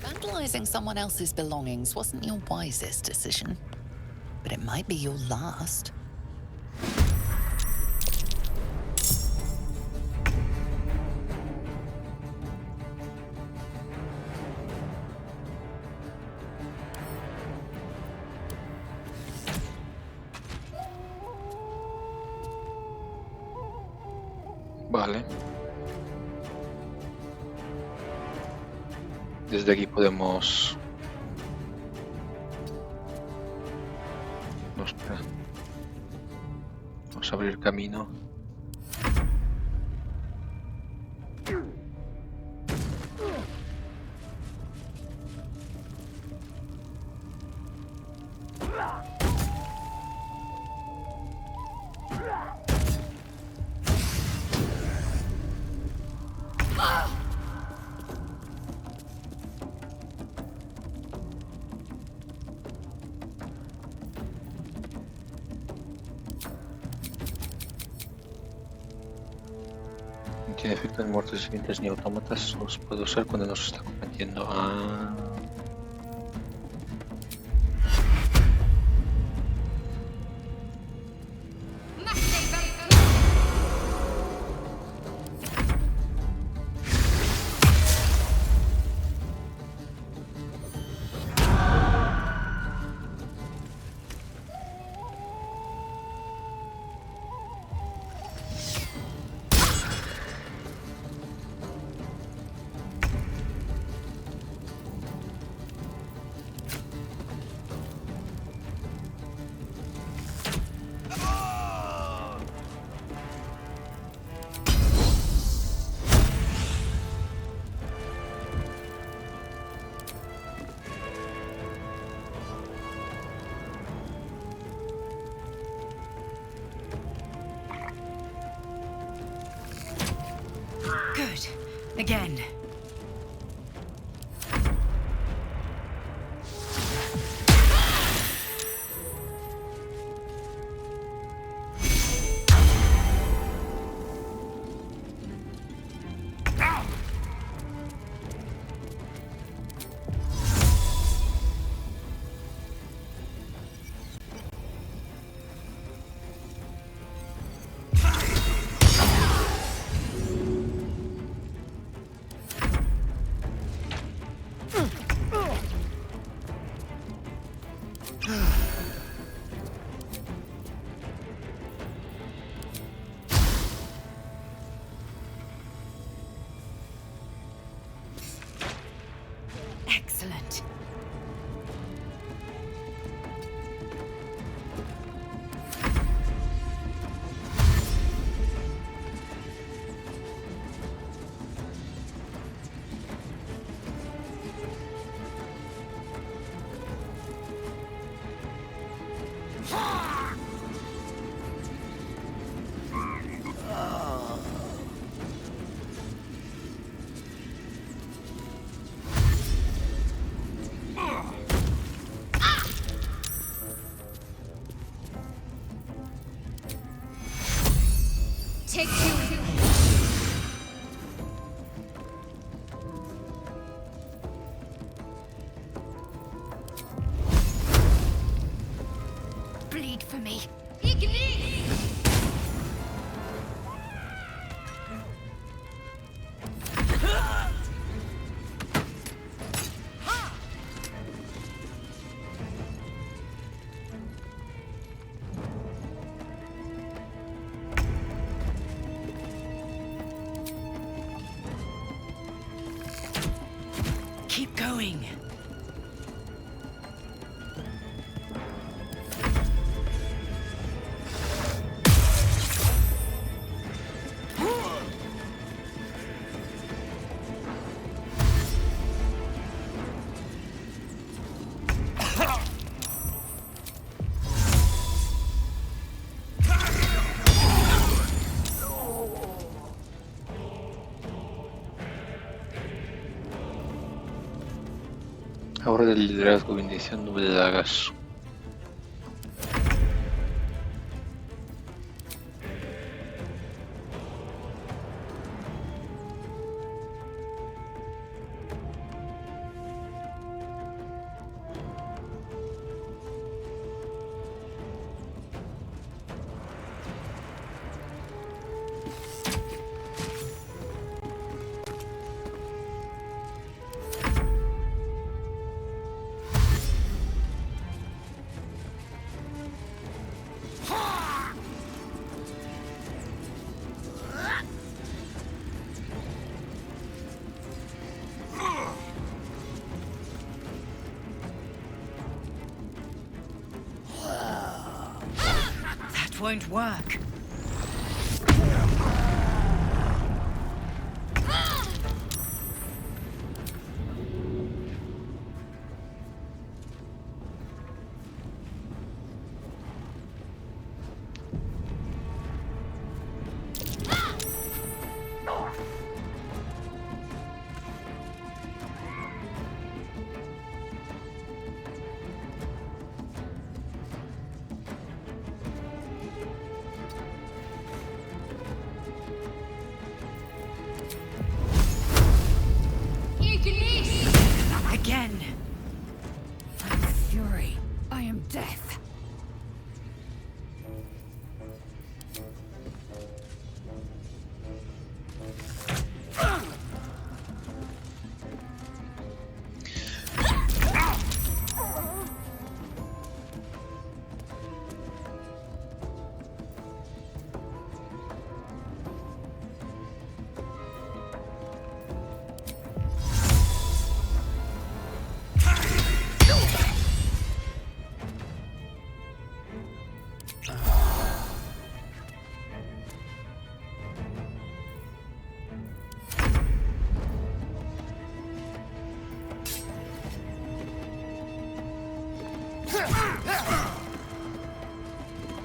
Vandalizing someone else's belongings wasn't your wisest decision, but it might be your last. Vale. Desde aquí podemos... No, espera. Vamos a abrir camino. No tiene efecto en muertos vivientes ni autómatas, solo se puede usar cuando nos está combatiendo. Ah. Good. Again. Excellent. Take two. Bleed for me. Ignis! Keep going. Ahora del liderazgo, bendición, nube de dagas. That won't work. Again. I am fury. I am death.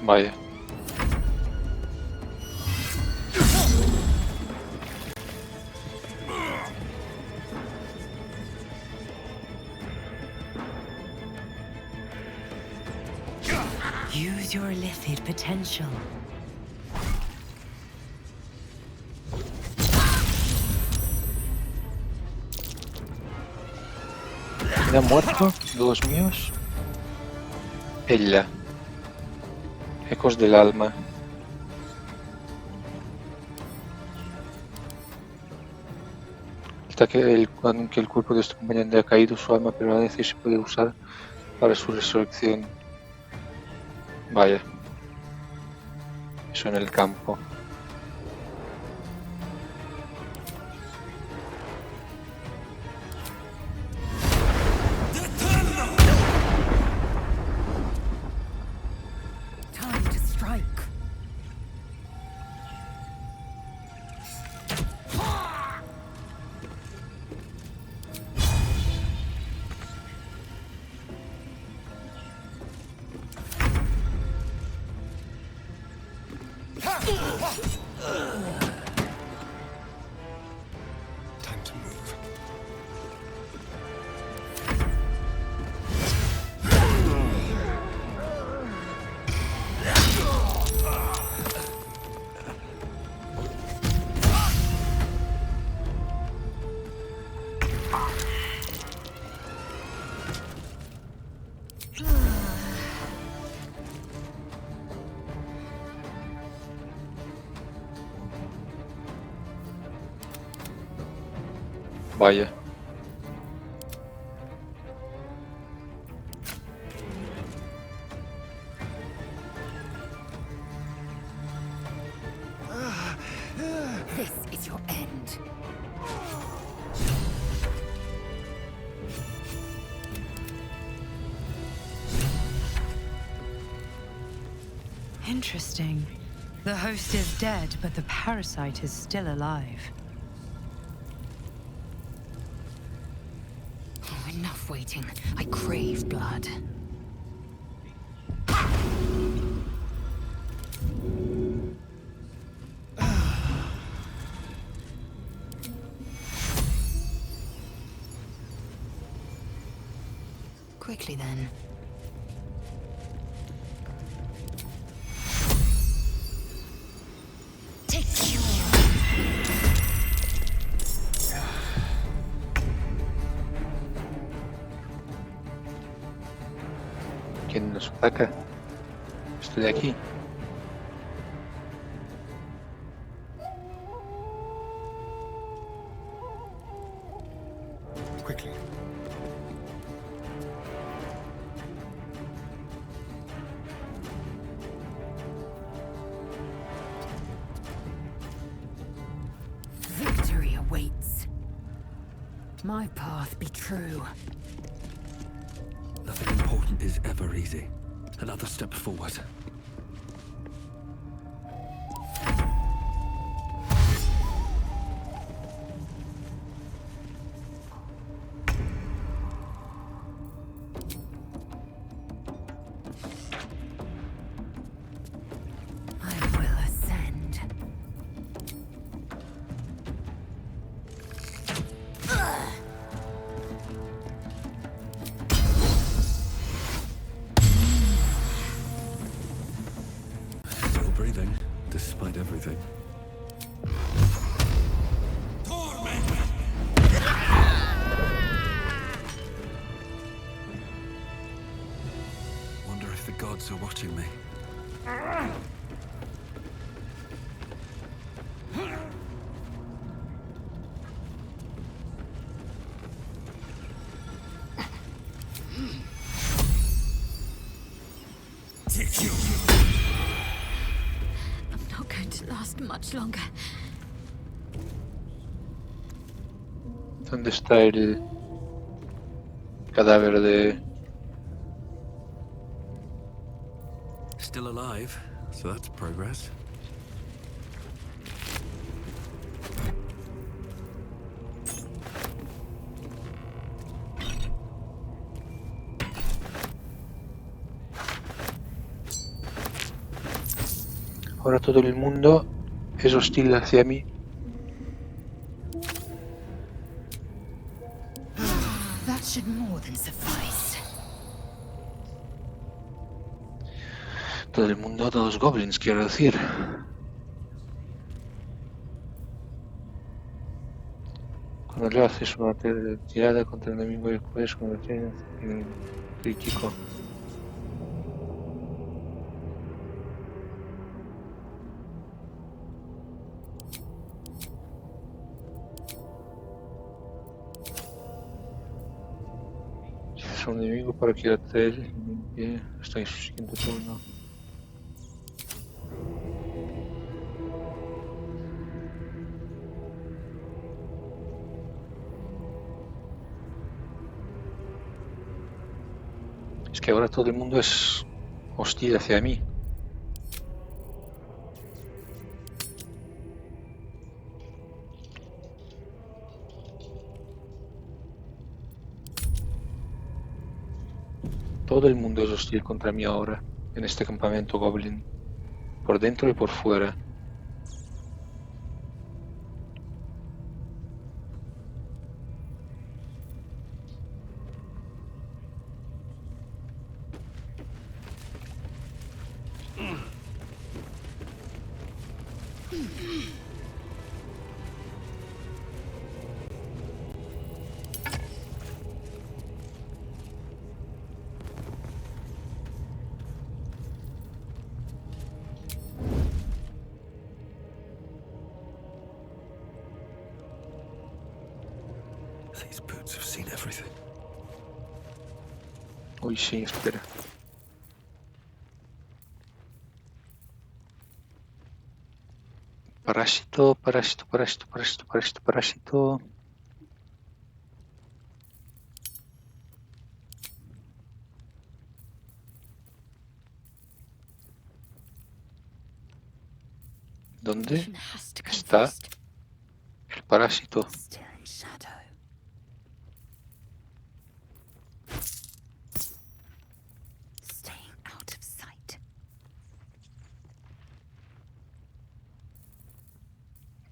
Vaya. Use your illithid potential. ¿Me han muerto? ¿Dos míos? Ella. Ecos del alma. Hasta que aunque el cuerpo de este compañero ha caído, su alma permanece y se puede usar para su resurrección. Vaya. Eso en el campo. Time to strike. Time to move. Vaya. This is your end. Interesting. The host is dead, but the parasite is still alive. Oh, enough waiting. I crave blood. Quickly then. Take cure. ¿Quién nos ataca? Estoy aquí. Quickly. Victory awaits. My path be true. Nothing important is ever easy. Another step forward. I will ascend. Still breathing, despite everything. Wonder if the gods are watching me. I'm not going to last much longer. ¿Dónde está el cadáver de...? Still alive, so that's progress. Ahora todo el mundo es hostil hacia mí. That should more than suffice. Todo el mundo, todos goblins, quiero decir. Cuando le haces una tirada contra el enemigo y puedes convertir en crítico. Si es un enemigo para que atraer y limpie hasta en su siguiente turno. Es que ahora todo el mundo es hostil hacia mí. Todo el mundo es hostil contra mí ahora, en este campamento goblin, por dentro y por fuera. These boots have seen everything. Uy, sí, espera. Parásito, parásito, parásito, parásito, parásito, parásito. ¿Dónde está el parásito?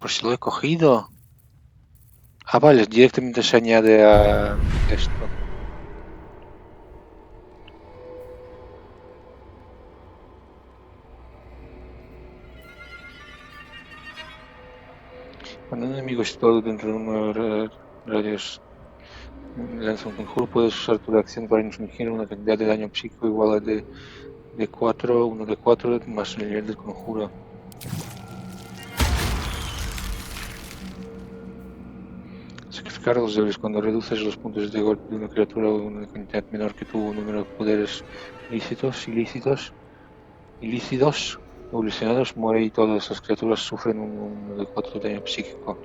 Pues si lo he cogido. Ah, vale, directamente se añade a esto. Cuando un enemigo situado dentro de unos radios lanza un conjuro, puedes usar tu acción para infligir una cantidad de daño psíquico igual a de 4, 1 de 4 más el nivel del conjuro. Sacrificar los débiles cuando reduces los puntos de golpe de una criatura a una cantidad menor que tu número de poderes ilícitos, evolucionados, muere y todas las criaturas sufren un 1 de 4 de daño psíquico.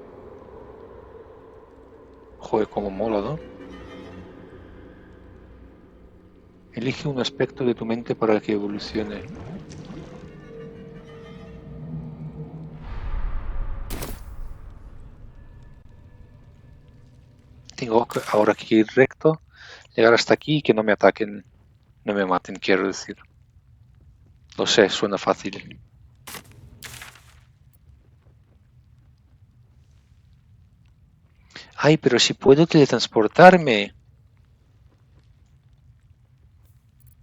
Joder, como mola, ¿no? Elige un aspecto de tu mente para que evolucione. Tengo ahora que ir recto, llegar hasta aquí y que no me ataquen, no me maten, quiero decir. Lo sé, suena fácil. Ay, pero si puedo teletransportarme.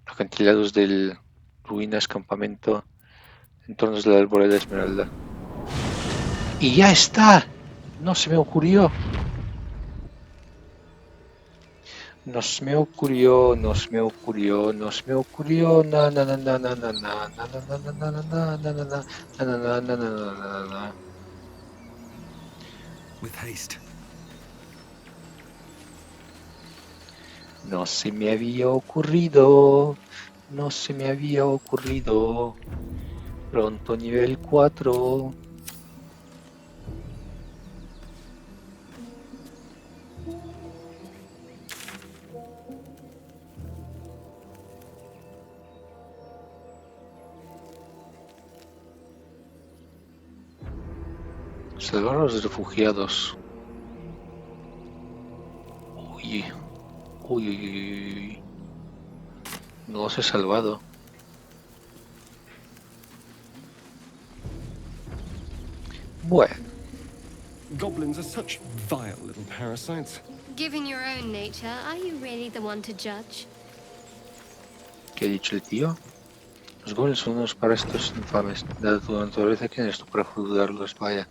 Acantilados del ruinas, campamento, entornos de la arboleda esmeralda. ¡Y ya está! No se me ocurrió. No se me ocurrió, no se me ocurrió, no se me ocurrió. Na na na na na na na na na na na na na na na na na na na na. With haste. No se me había ocurrido. No se me había ocurrido. Pronto nivel 4. Salvar a los refugiados. Uy, uy, uy, uy. No los he salvado. Bueno. Goblins are such vile little parasites. Given your own nature, are you really the one to judge? ¿Qué ha dicho el tío? Los goblins son unos parásitos infames. Dada tu naturaleza, ¿quién eres tú para juzgarlos? Vaya.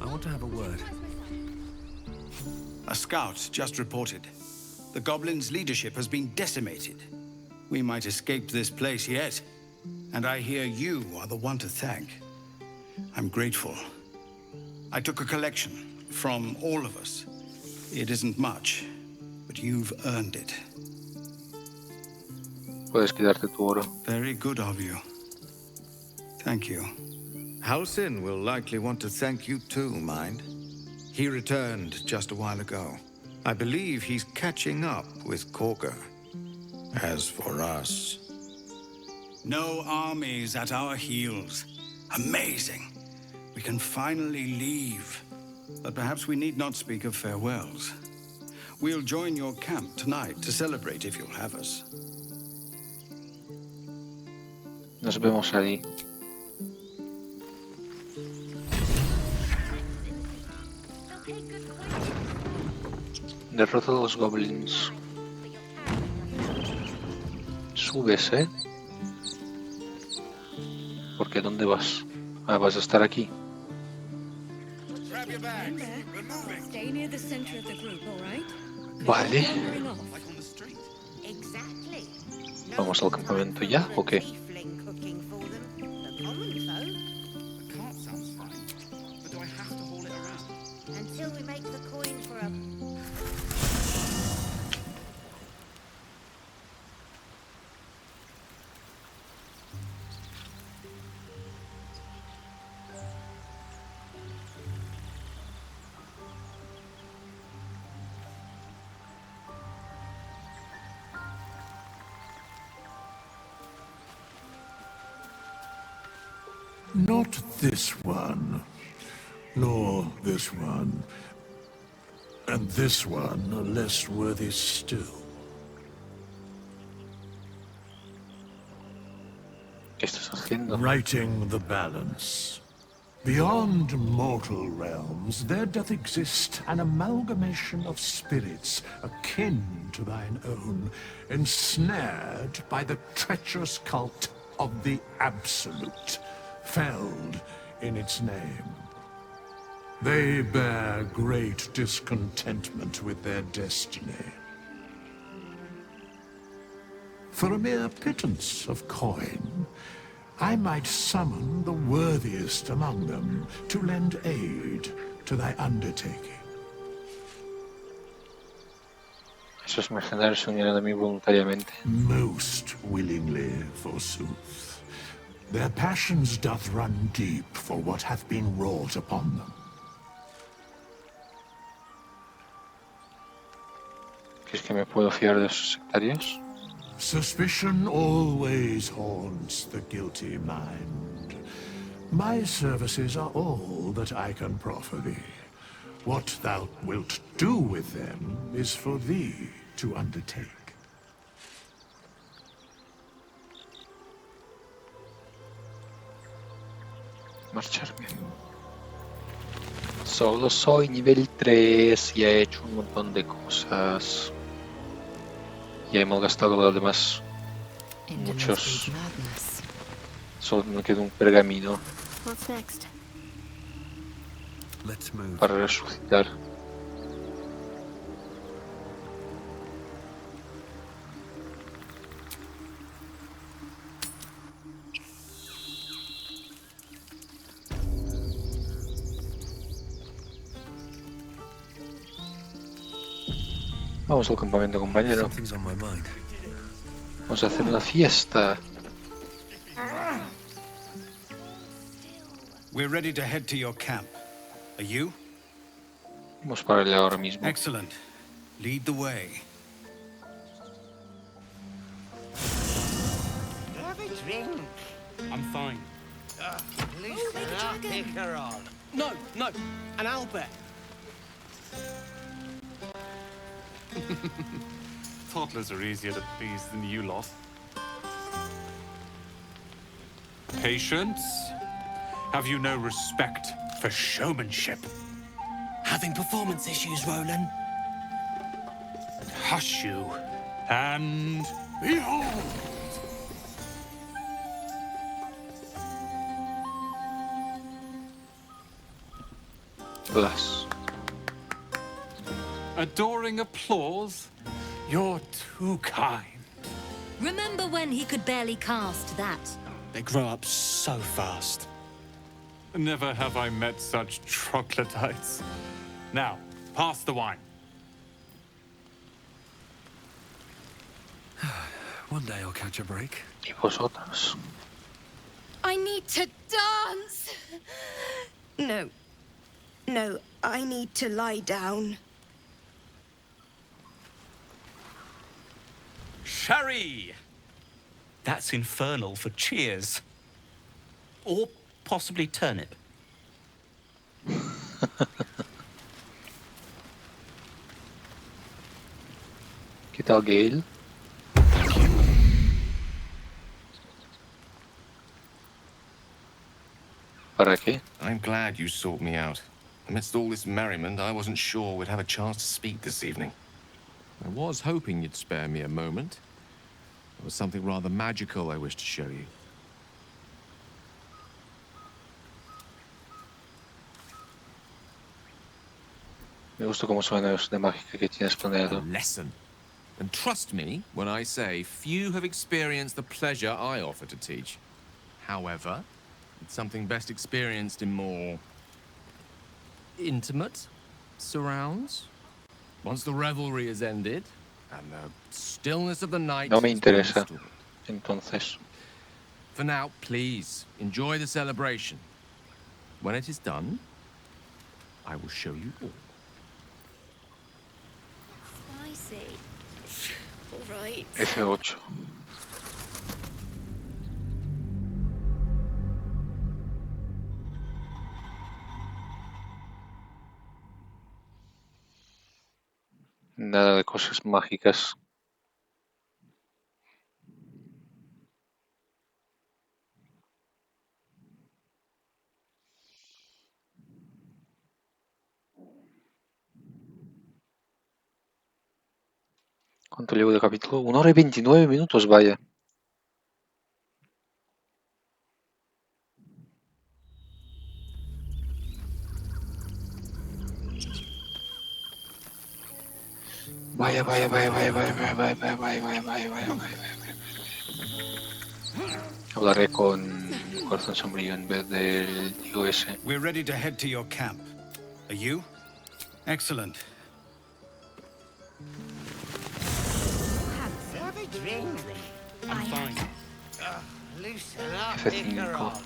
I want to have a word. A scout just reported. The goblins' leadership has been decimated. We might escape this place yet. And I hear you are the one to thank. I'm grateful. I took a collection from all of us. It isn't much, but you've earned it. Puedes quedarte tu oro. Very good of you. Thank you. Halsin will likely want to thank you too, Mind. He returned just a while ago. I believe he's catching up with Korga. As for us... No armies at our heels. Amazing. We can finally leave. But perhaps we need not speak of farewells. We'll join your camp tonight to celebrate if you'll have us. Nos vemos ahí. Derrota a los goblins. Subes, ¿eh? ¿Por qué? ¿Dónde vas? Ah, vas a estar aquí. Stay near the center of the group, all right? Vale. Exactly. ¿Vamos al campamento ya o qué? Cooking for them. The common folk. The cart sounds fine, but do I have to haul it around? Until we make the coin for a... Not this one, nor this one, and this one are less worthy still. ¿Qué estás haciendo? Righting the balance. Beyond mortal realms, there doth exist an amalgamation of spirits akin to thine own, ensnared by the treacherous cult of the Absolute, felled in its name. They bear great discontentment with their destiny. For a mere pittance of coin, I might summon the worthiest among them to lend aid to thy undertaking. Esos mercenarios se unieron a mí voluntariamente. Most willingly, forsooth. Their passions doth run deep for what hath been wrought upon them. ¿Crees que me puedo fiar de esos sectarios? Suspicion always haunts the guilty mind. My services are all that I can proffer thee. What thou wilt do with them is for thee to undertake. Marcharme. Solo soy nivel 3 y he hecho un montón de cosas. Ya hemos gastado lo demás. Muchos. Solo me queda un pergamino What's next? Let's move. para resucitar. Vamos al campamento, compañero. Something's on my mind. Vamos a hacer una fiesta. We're ready to head to your camp. Are you? Vamos para allá ahora mismo. Excellent. Lead the way. Have a drink. I'm fine. Listen, I'll take her on. No, no, an owlbear. Toddlers are easier to please than you lot. Patience? Have you no respect for showmanship? Having performance issues, Roland. Hush you, and behold! Bless. Adoring applause? You're too kind. Remember when he could barely cast that? They grow up so fast. Never have I met such troglodytes. Now, pass the wine. One day I'll catch a break. ¿Y vosotros? I need to dance! No. No, I need to lie down. Sherry! That's infernal for cheers. Or possibly turnip. ¿Qué tal, Gale? ¿Para qué? I'm glad you sought me out. Amidst all this merriment, I wasn't sure we'd have a chance to speak this evening. I was hoping you'd spare me a moment. There was something rather magical I wish to show you. Me gusta cómo suena eso de mágica que tienes planeado. A lesson. And trust me when I say few have experienced the pleasure I offer to teach. However, it's something best experienced in more intimate surrounds. Once the revelry is ended and the stillness of the night No me has been interesa. restored. Entonces, For now, please enjoy the celebration. When it is done, I will show you all. Spicy. All right. F8. Nada de cosas mágicas. ¿Cuánto llevo de capítulo? 1 hora y 29 minutos, vaya. Vaya, vaya, vaya, vaya, vaya, vaya, vaya, vaya, vaya, vaya, vaya, vaya, vaya. Hablaré con Corazón Sombrío en vez del tío ese. We're ready to head to your camp. Are you? Excellent. Have a drink. I'm fine. Loosen up, F5.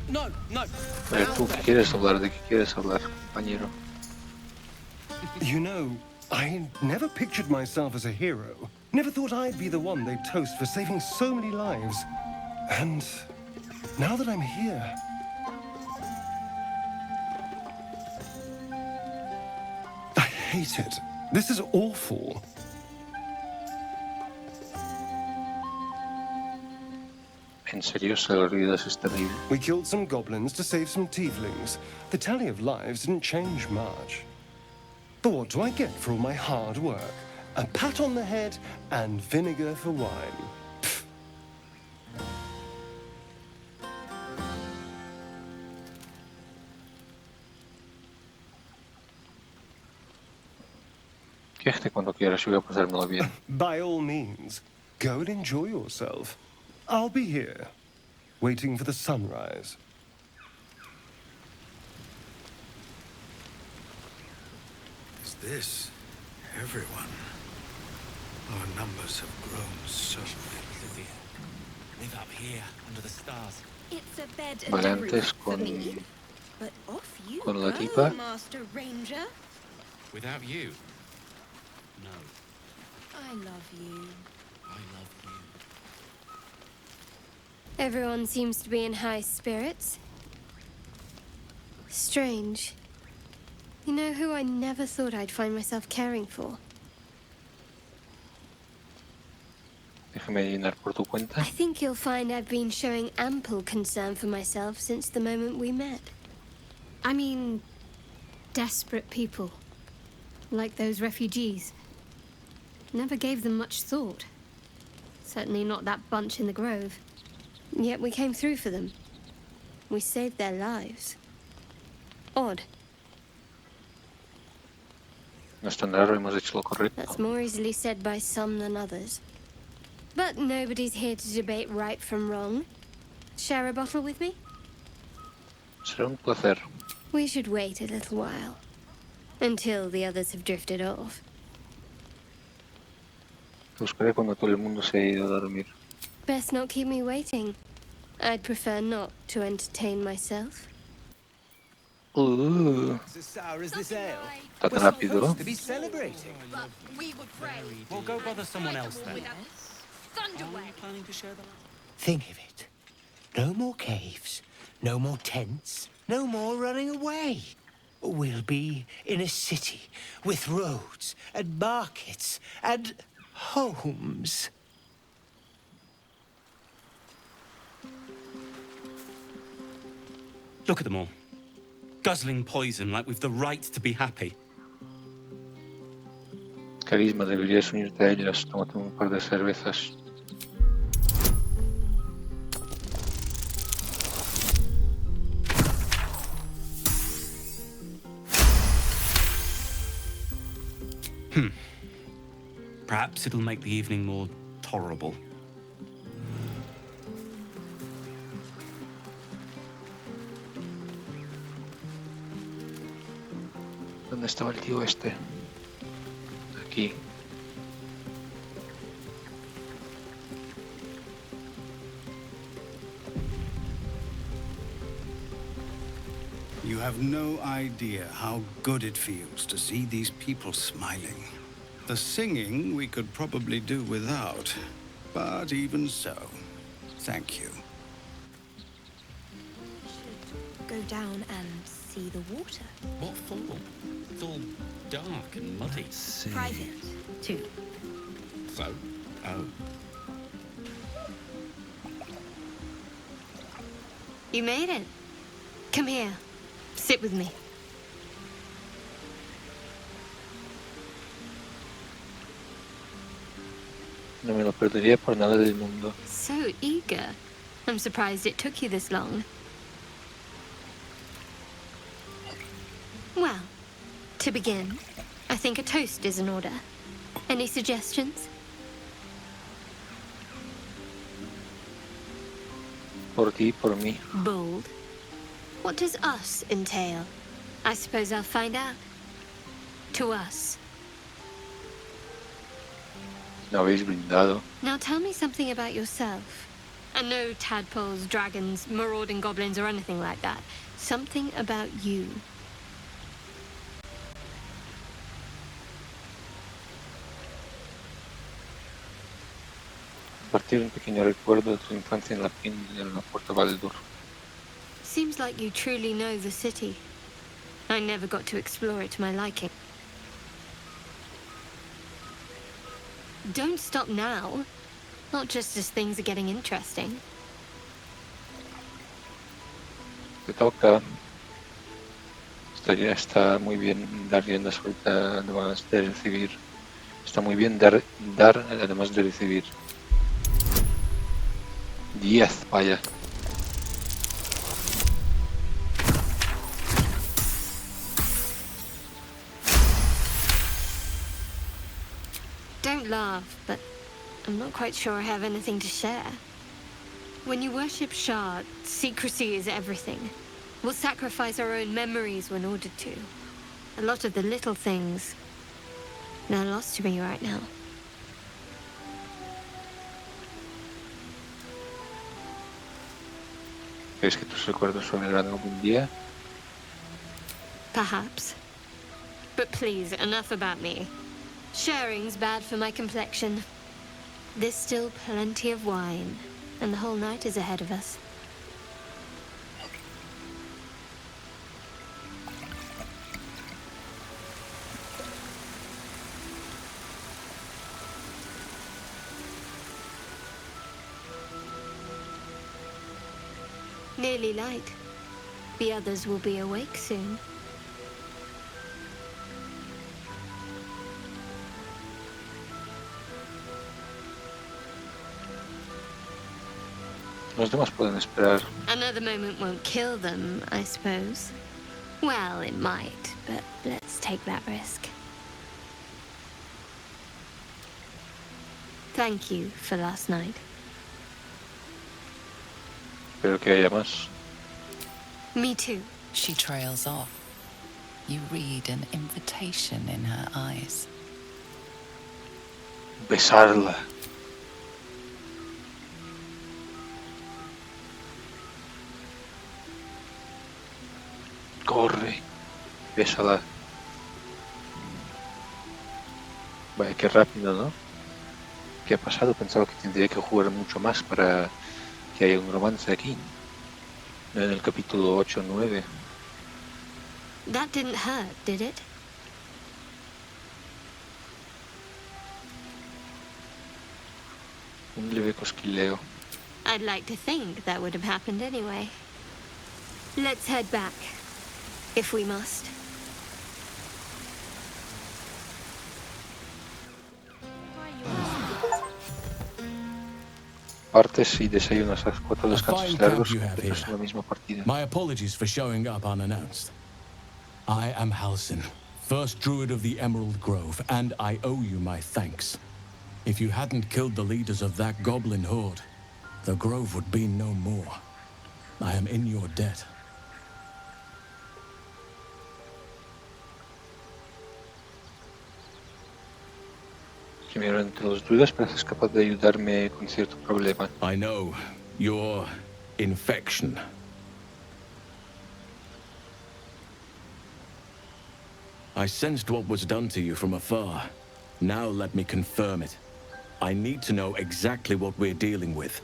No, no. A ver, ¿tú qué quieres hablar? ¿De qué quieres hablar, compañero? You know, I never pictured myself as a hero. Never thought I'd be the one they'd toast for saving so many lives. And now that I'm here... I hate it. This is awful. En serio, Salaridas es terrible. We killed some goblins to save some tieflings. The tally of lives didn't change much. But what do I get for all my hard work? A pat on the head and vinegar for wine. Pfft. Quéjate cuando quieras, yo voy a pasármelo bien. By all means, go and enjoy yourself. I'll be here, waiting for the sunrise. Is this everyone? Our numbers have grown so Lydia, live up here under the stars. It's a bed Vale, and antes for me. But off you con la go, tipa. Master Ranger. Without you? No, I love you. I love you. Everyone seems to be in high spirits. Strange. You know who I never thought I'd find myself caring for? Déjame llenar por tu cuenta. I think you'll find I've been showing ample concern for myself since the moment we met. I mean, desperate people. Like those refugees. Never gave them much thought. Certainly not that bunch in the grove. Yet we came through for them. We saved their lives. Odd. No es tan raro, hemos hecho lo correcto. That's more easily said by some than others. But nobody's here to debate right from wrong. Share a bottle with me? Será un placer. We should wait a little while. Until the others have drifted off. Te buscaré cuando todo el mundo se haya ido a dormir. Best not keep me waiting. I'd prefer not to entertain myself. As sour as this ale. Está tan We're rápido. supposed to be celebrating. But we were praying. Well, go bother someone else then. Thunderwave. Planning to share that? Think of it. No more caves, no more tents, no more running away. We'll be in a city with roads and markets and homes. Look at them all. Guzzling poison like we've the right to be happy. Carisma, deberías unirte a ellos. Tómate un par de cervezas. Perhaps it'll make the evening more tolerable. ¿Dónde estaba el tío este? Aquí. You have no idea how good it feels to see these people smiling. The singing we could probably do without, but even so, thank you. Go down and see the water. What for? It's all dark and muddy. Private, too. So? Oh. You made it. Come here. Sit with me. No me lo perdería por nada del mundo. So eager. I'm surprised it took you this long. Well, to begin, I think a toast is in order. Any suggestions? Por ti, por mí. Bold. What does us entail? I suppose I'll find out. To us. No habéis brindado. Now tell me something about yourself. And no tadpoles, dragons, marauding goblins, or anything like that. Something about you. Compartir un pequeño recuerdo de tu infancia en la puerta Baldur. Seems like you truly know the city. I never got to explore it to my liking. Don't stop now. Not just as things are getting interesting. Te toca. Esto ya está muy bien dar rienda suelta además de recibir. Está muy bien dar además de recibir. 10, vaya. Don't laugh, but I'm not quite sure I have anything to share. When you worship Shard, secrecy is everything. We'll sacrifice our own memories when ordered to. A lot of the little things, they're lost to me right now. ¿Crees que tus recuerdos sobrevivirán algún día? Perhaps. But please, enough about me. Sharing's bad for my complexion. There's still plenty of wine, and the whole night is ahead of us. Nearly light. The others will be awake soon. Los demás pueden esperar. Another moment won't kill them, I suppose. Well, it might, but let's take that risk. Thank you for last night. Espero que haya más. Me too. She trails off. You read an invitation in her eyes. Besarla. Corre. Bésala. Vaya, qué rápido, ¿no? ¿Qué ha pasado? Pensaba que tendría que jugar mucho más para que haya un romance aquí. No en el capítulo 8 o 9. That didn't hurt, did it? Un leve cosquilleo. I'd like to think that would have happened anyway. Let's head back, if we must. Partes y desayunas a 4 A descansos fine largos camp you have pero here. es la misma partida. My apologies for showing up unannounced. I am Halsin, first druid of the Emerald Grove, and I owe you my thanks. If you hadn't killed the leaders of that goblin horde, the grove would be no more. I am in your debt. Primero entre los druidas pareces capaz de ayudarme con cierto problema. I know. Your infection. I sensed what was done to you from afar. Now let me confirm it. I need to know exactly what we're dealing with.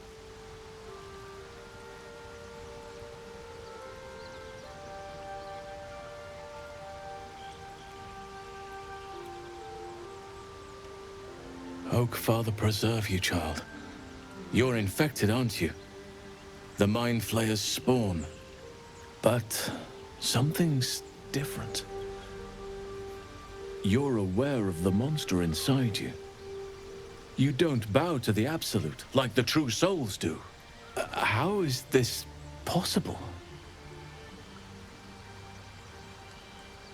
Oak, Father, preserve you, child. You're infected, aren't you? The Mind Flayer's spawn. But something's different. You're aware of the monster inside you. You don't bow to the Absolute, like the true souls do. How is this possible?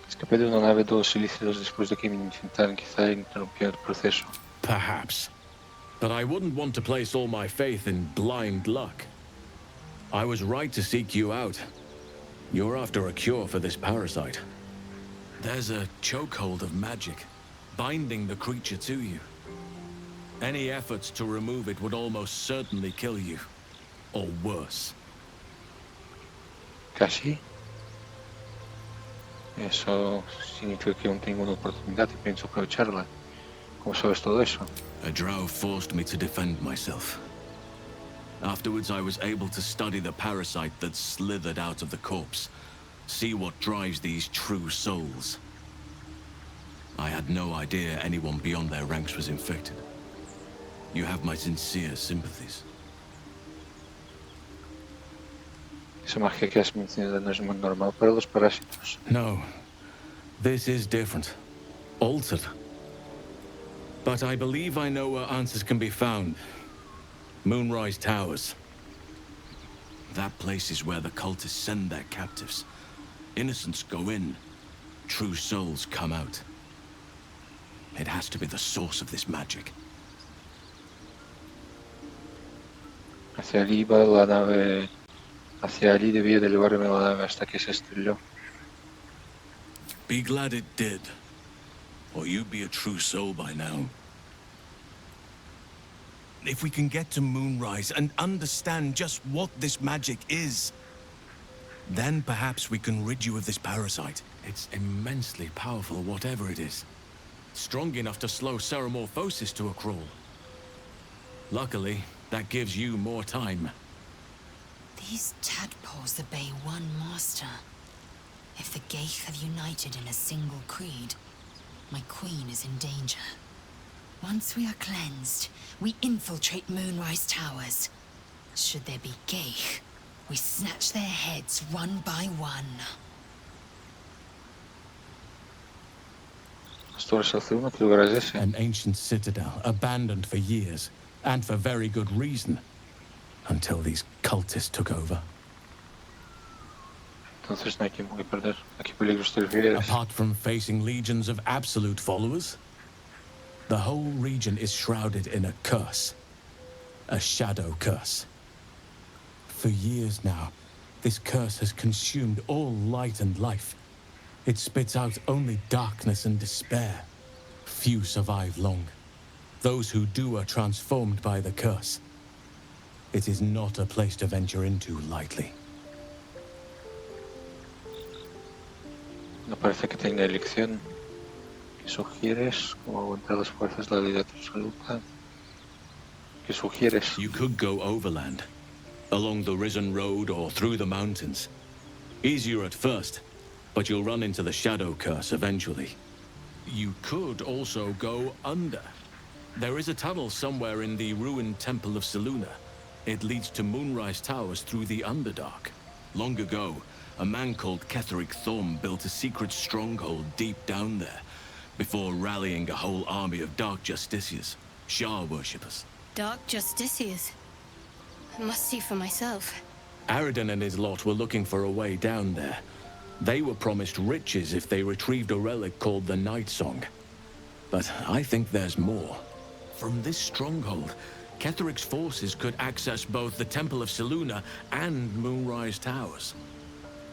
Escapé de una nave todos ilícitos después de que me intentaran quizá interrumpir el proceso. Perhaps. But I wouldn't want to place all my faith in blind luck. I was right to seek you out. You're after a cure for this parasite. There's a chokehold of magic, binding the creature to you. Any efforts to remove it would almost certainly kill you. Or worse. Casi. Eso significa que aún tengo una oportunidad y pienso aprovecharla. ¿Cómo sabes todo eso? A drow forced me to defend myself. Afterwards, I was able to study the parasite that slithered out of the corpse. See what drives these true souls. I had no idea anyone beyond their ranks was infected. You have my sincere sympathies. Esa magia que has mencionado no es muy normal para los parásitos. No. This is different. Altered. But I believe I know where answers can be found. Moonrise Towers. That place is where the cultists send their captives. Innocents go in. True souls come out. It has to be the source of this magic. Hacia allí va la nave. Hacia allí debía de llevarme la nave hasta que se estrelló. Be glad it did. Or you'd be a true soul by now. If we can get to Moonrise and understand just what this magic is, then perhaps we can rid you of this parasite. It's immensely powerful, whatever it is. Strong enough to slow Ceramorphosis to a crawl. Luckily, that gives you more time. These tadpoles obey one master. If the Gaith have united in a single creed, my queen is in danger. Once we are cleansed, we infiltrate Moonrise Towers. Should there be Gaith, We snatch their heads one by one. ¿Qué lugar es ese? An ancient citadel, abandoned for years, and for very good reason, until these cultists took over. Entonces no hay tiempo que perder. ¿A qué peligros te refieres? Apart from facing legions of absolute followers, the whole region is shrouded in a curse. A shadow curse. For years now, this curse has consumed all light and life. It spits out only darkness and despair. Few survive long. Those who do are transformed by the curse. It is not a place to venture into lightly. No parece que tenga elección. ¿Qué sugieres? ¿Cómo aguantar las fuerzas de la ley absoluta? ¿Qué sugieres? You could go overland, along the Risen Road or through the mountains. Easier at first, but you'll run into the Shadow Curse eventually. You could also go under. There is a tunnel somewhere in the ruined Temple of Selûne. It leads to Moonrise Towers through the Underdark. Long ago, a man called Ketheric Thorm built a secret stronghold deep down there, before rallying a whole army of Dark Justiciars, Shah worshippers. Dark Justiciars. I must see for myself. Aradin and his lot were looking for a way down there. They were promised riches if they retrieved a relic called the Night Song. But I think there's more. From this stronghold, Ketheric's forces could access both the Temple of Selûne and Moonrise Towers.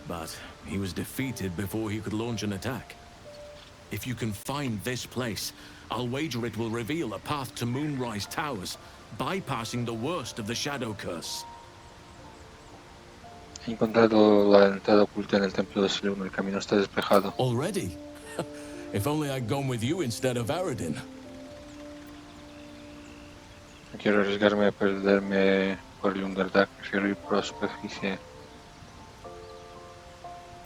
But he was defeated before he could launch an attack. If you can find this place, I'll wager it will reveal a path to Moonrise Towers, bypassing the worst of the Shadow Curse. He encontrado la entrada oculta en el templo de Selûne. El camino está despejado. Already? If only I'd gone with you instead of Aradin. No quiero arriesgarme a perderme por el Underdark. Prefiero ir por la superficie.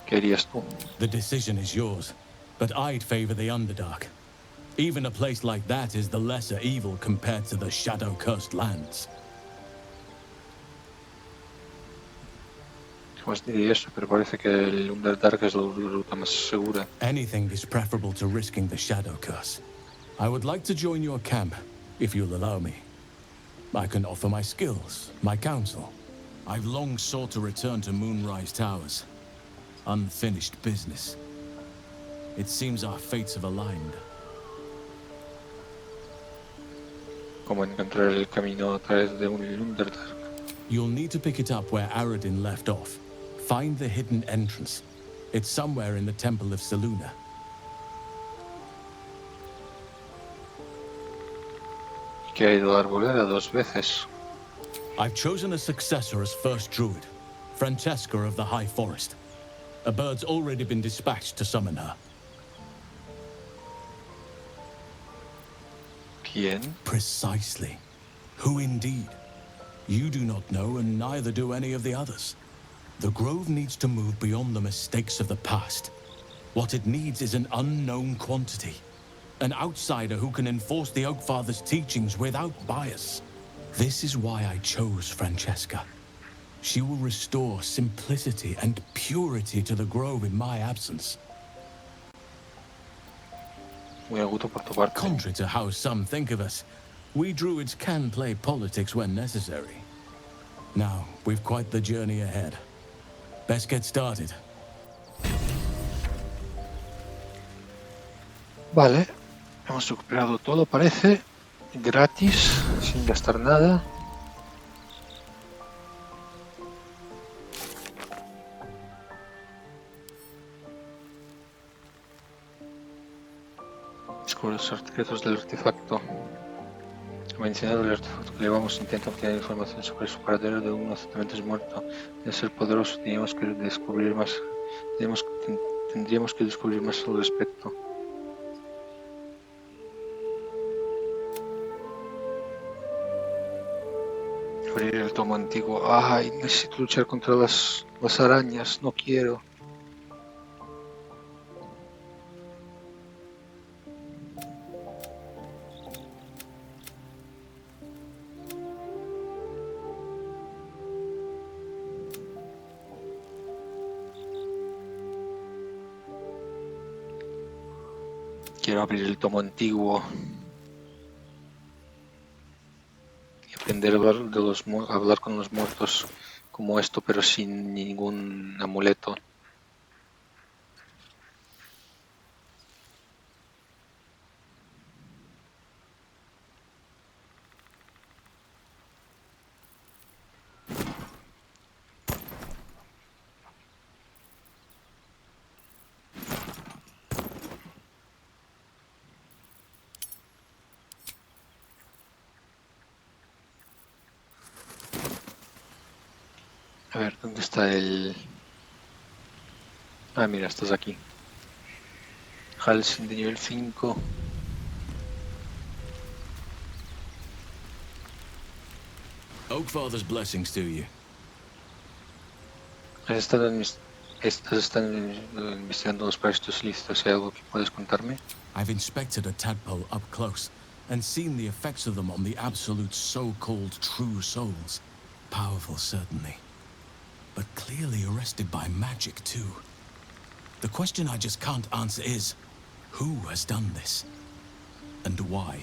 ¿Qué harías tú? The decision is yours, but I'd favor the Underdark. Even a place like that is the lesser evil compared to the shadow-cursed lands. Jamás diría eso, pero parece que el Underdark es la ruta más segura. Anything is preferable to risking the shadow curse. I would like to join your camp, if you'll allow me. I can offer my skills, my counsel. I've long sought to return to Moonrise Towers. Unfinished business. It seems our fates have aligned. ¿Cómo encontrar el camino a través de un Underdark? You'll need to pick it up where Aradin left off. Find the hidden entrance. It's somewhere in the Temple of Selûne. Que ha ido a Arboleda 2 veces. I've chosen a successor as first druid, Francesca of the High Forest. A bird's already been dispatched to summon her. ¿Quién? Precisely. Who indeed? You do not know, and neither do any of the others. The Grove needs to move beyond the mistakes of the past. What it needs is an unknown quantity. An outsider who can enforce the Oakfather's teachings without bias. This is why I chose Francesca. She will restore simplicity and purity to the Grove in my absence. Muy agudo por tu parte. Contrary to how some think of us, we druids can play politics when necessary. Now, we've quite the journey ahead. Best get started. Vale, hemos recuperado todo, parece. Gratis, sin gastar nada. Descubre los secretos del artefacto. Mencionado el artefacto que llevamos intenta obtener información sobre su paradero de uno ciertamente es muerto. Debe ser poderoso, tendríamos que descubrir más al respecto. Abrir el tomo antiguo. Ay, necesito luchar contra las arañas, no quiero. Quiero abrir el tomo antiguo y aprender a hablar con los muertos como esto, pero sin ningún amuleto. A ver, ¿dónde está el...? Ah, mira, estás aquí. Halsing de nivel 5. Oakfather's blessings to you. Estás investigando los parásitos ilícitos. ¿Hay algo que puedes contarme? I've inspected a tadpole up close and seen the effects of them on the absolute so-called true souls. Powerful, certainly, but clearly arrested by magic, too. The question I just can't answer is, who has done this? And why?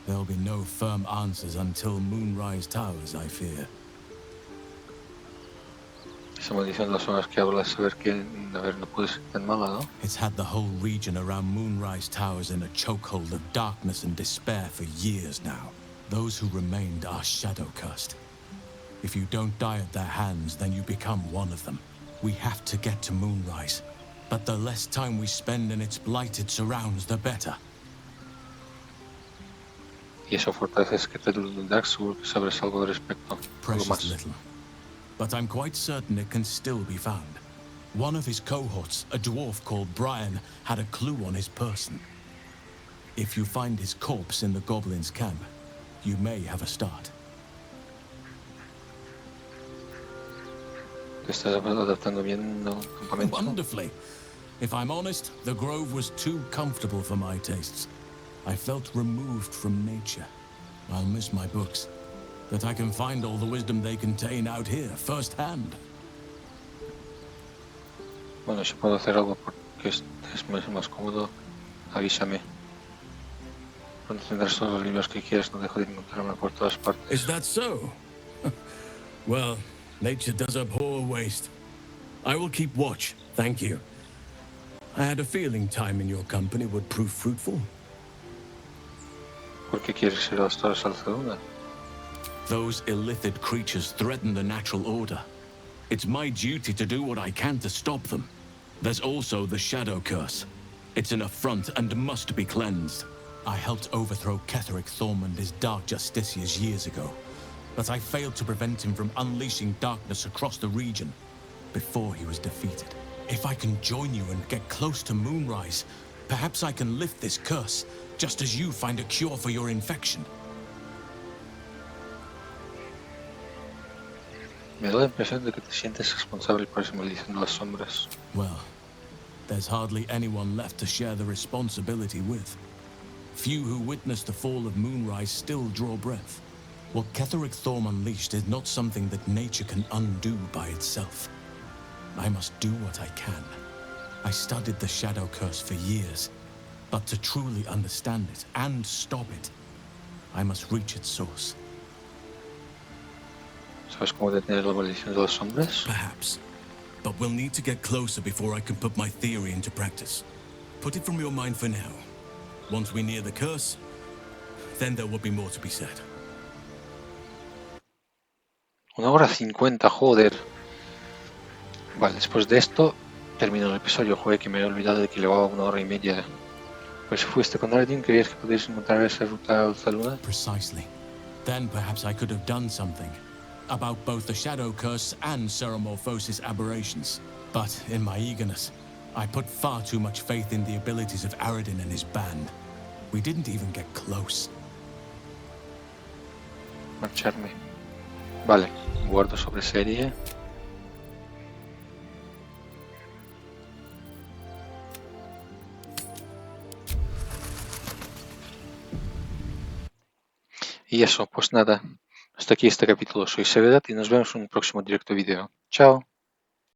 There'll be no firm answers until Moonrise Towers, I fear. Esa maldición de las horas que hablas, saber que, a ver, no puede ser tan mala, ¿no? It's had the whole region around Moonrise Towers in a chokehold of darkness and despair for years now. Those who remained are shadow-cursed. If you don't die at their hands, then you become one of them. We have to get to Moonrise, but the less time we spend in its blighted surrounds, the better. Y esa fortaleza es que te Dark, seguro que sabes algo al respecto. Precious little. But I'm quite certain it can still be found. One of his cohorts, a dwarf called Brian, had a clue on his person. If you find his corpse in the goblins' camp, you may have a start. ¿Te estás adaptando bien al campamento? Wonderfully. If I'm honest, the grove was too comfortable for my tastes. I felt removed from nature. I'll miss my books, that I can find all the wisdom they contain out here, firsthand. Bueno, si puedo hacer algo porque estés más cómodo, avísame. Pronto tendrás todos los libros que quieras, no dejo de encontrarme por todas partes. Is that so? Well, nature does abhor waste. I will keep watch, thank you. I had a feeling time in your company would prove fruitful. ¿Por qué quieres ir a las Torres Alceduna? Those illithid creatures threaten the natural order. It's my duty to do what I can to stop them. There's also the Shadow Curse. It's an affront and must be cleansed. I helped overthrow Ketheric Thormund his Dark Justiciars years ago, but I failed to prevent him from unleashing darkness across the region before he was defeated. If I can join you and get close to Moonrise, perhaps I can lift this curse, just as you find a cure for your infection. Me da la impresión de que te sientes responsable por esa maldición de las sombras. Well, there's hardly anyone left to share the responsibility with. Few who witnessed the fall of Moonrise still draw breath. What Ketheric Thorm unleashed is not something that nature can undo by itself. I must do what I can. I studied the Shadow Curse for years, but to truly understand it and stop it, I must reach its source. ¿Sabes cómo detener la maldición de las sombras? Perhaps, but we'll need to get closer before I can put my theory into practice. Put it from your mind for now. Once we near the curse, then there will be more to be said. 1:50, joder. Vale, después de esto termino el episodio. Joder, que me he olvidado de que llevaba 1:30. Pues si fuiste con alguien, ¿creías que podías encontrar esa ruta a Alceduna? Precisely. Then perhaps I could have done something about both the Shadow Curse and Ceramorphosis aberrations. But in my eagerness, I put far too much faith in the abilities of Aradin and his band. We didn't even get close. Marcharme. Vale, guardo sobre serie. Y eso, pues nada. Hasta aquí este capítulo. Soy Sevedat y nos vemos en un próximo directo video. Chao.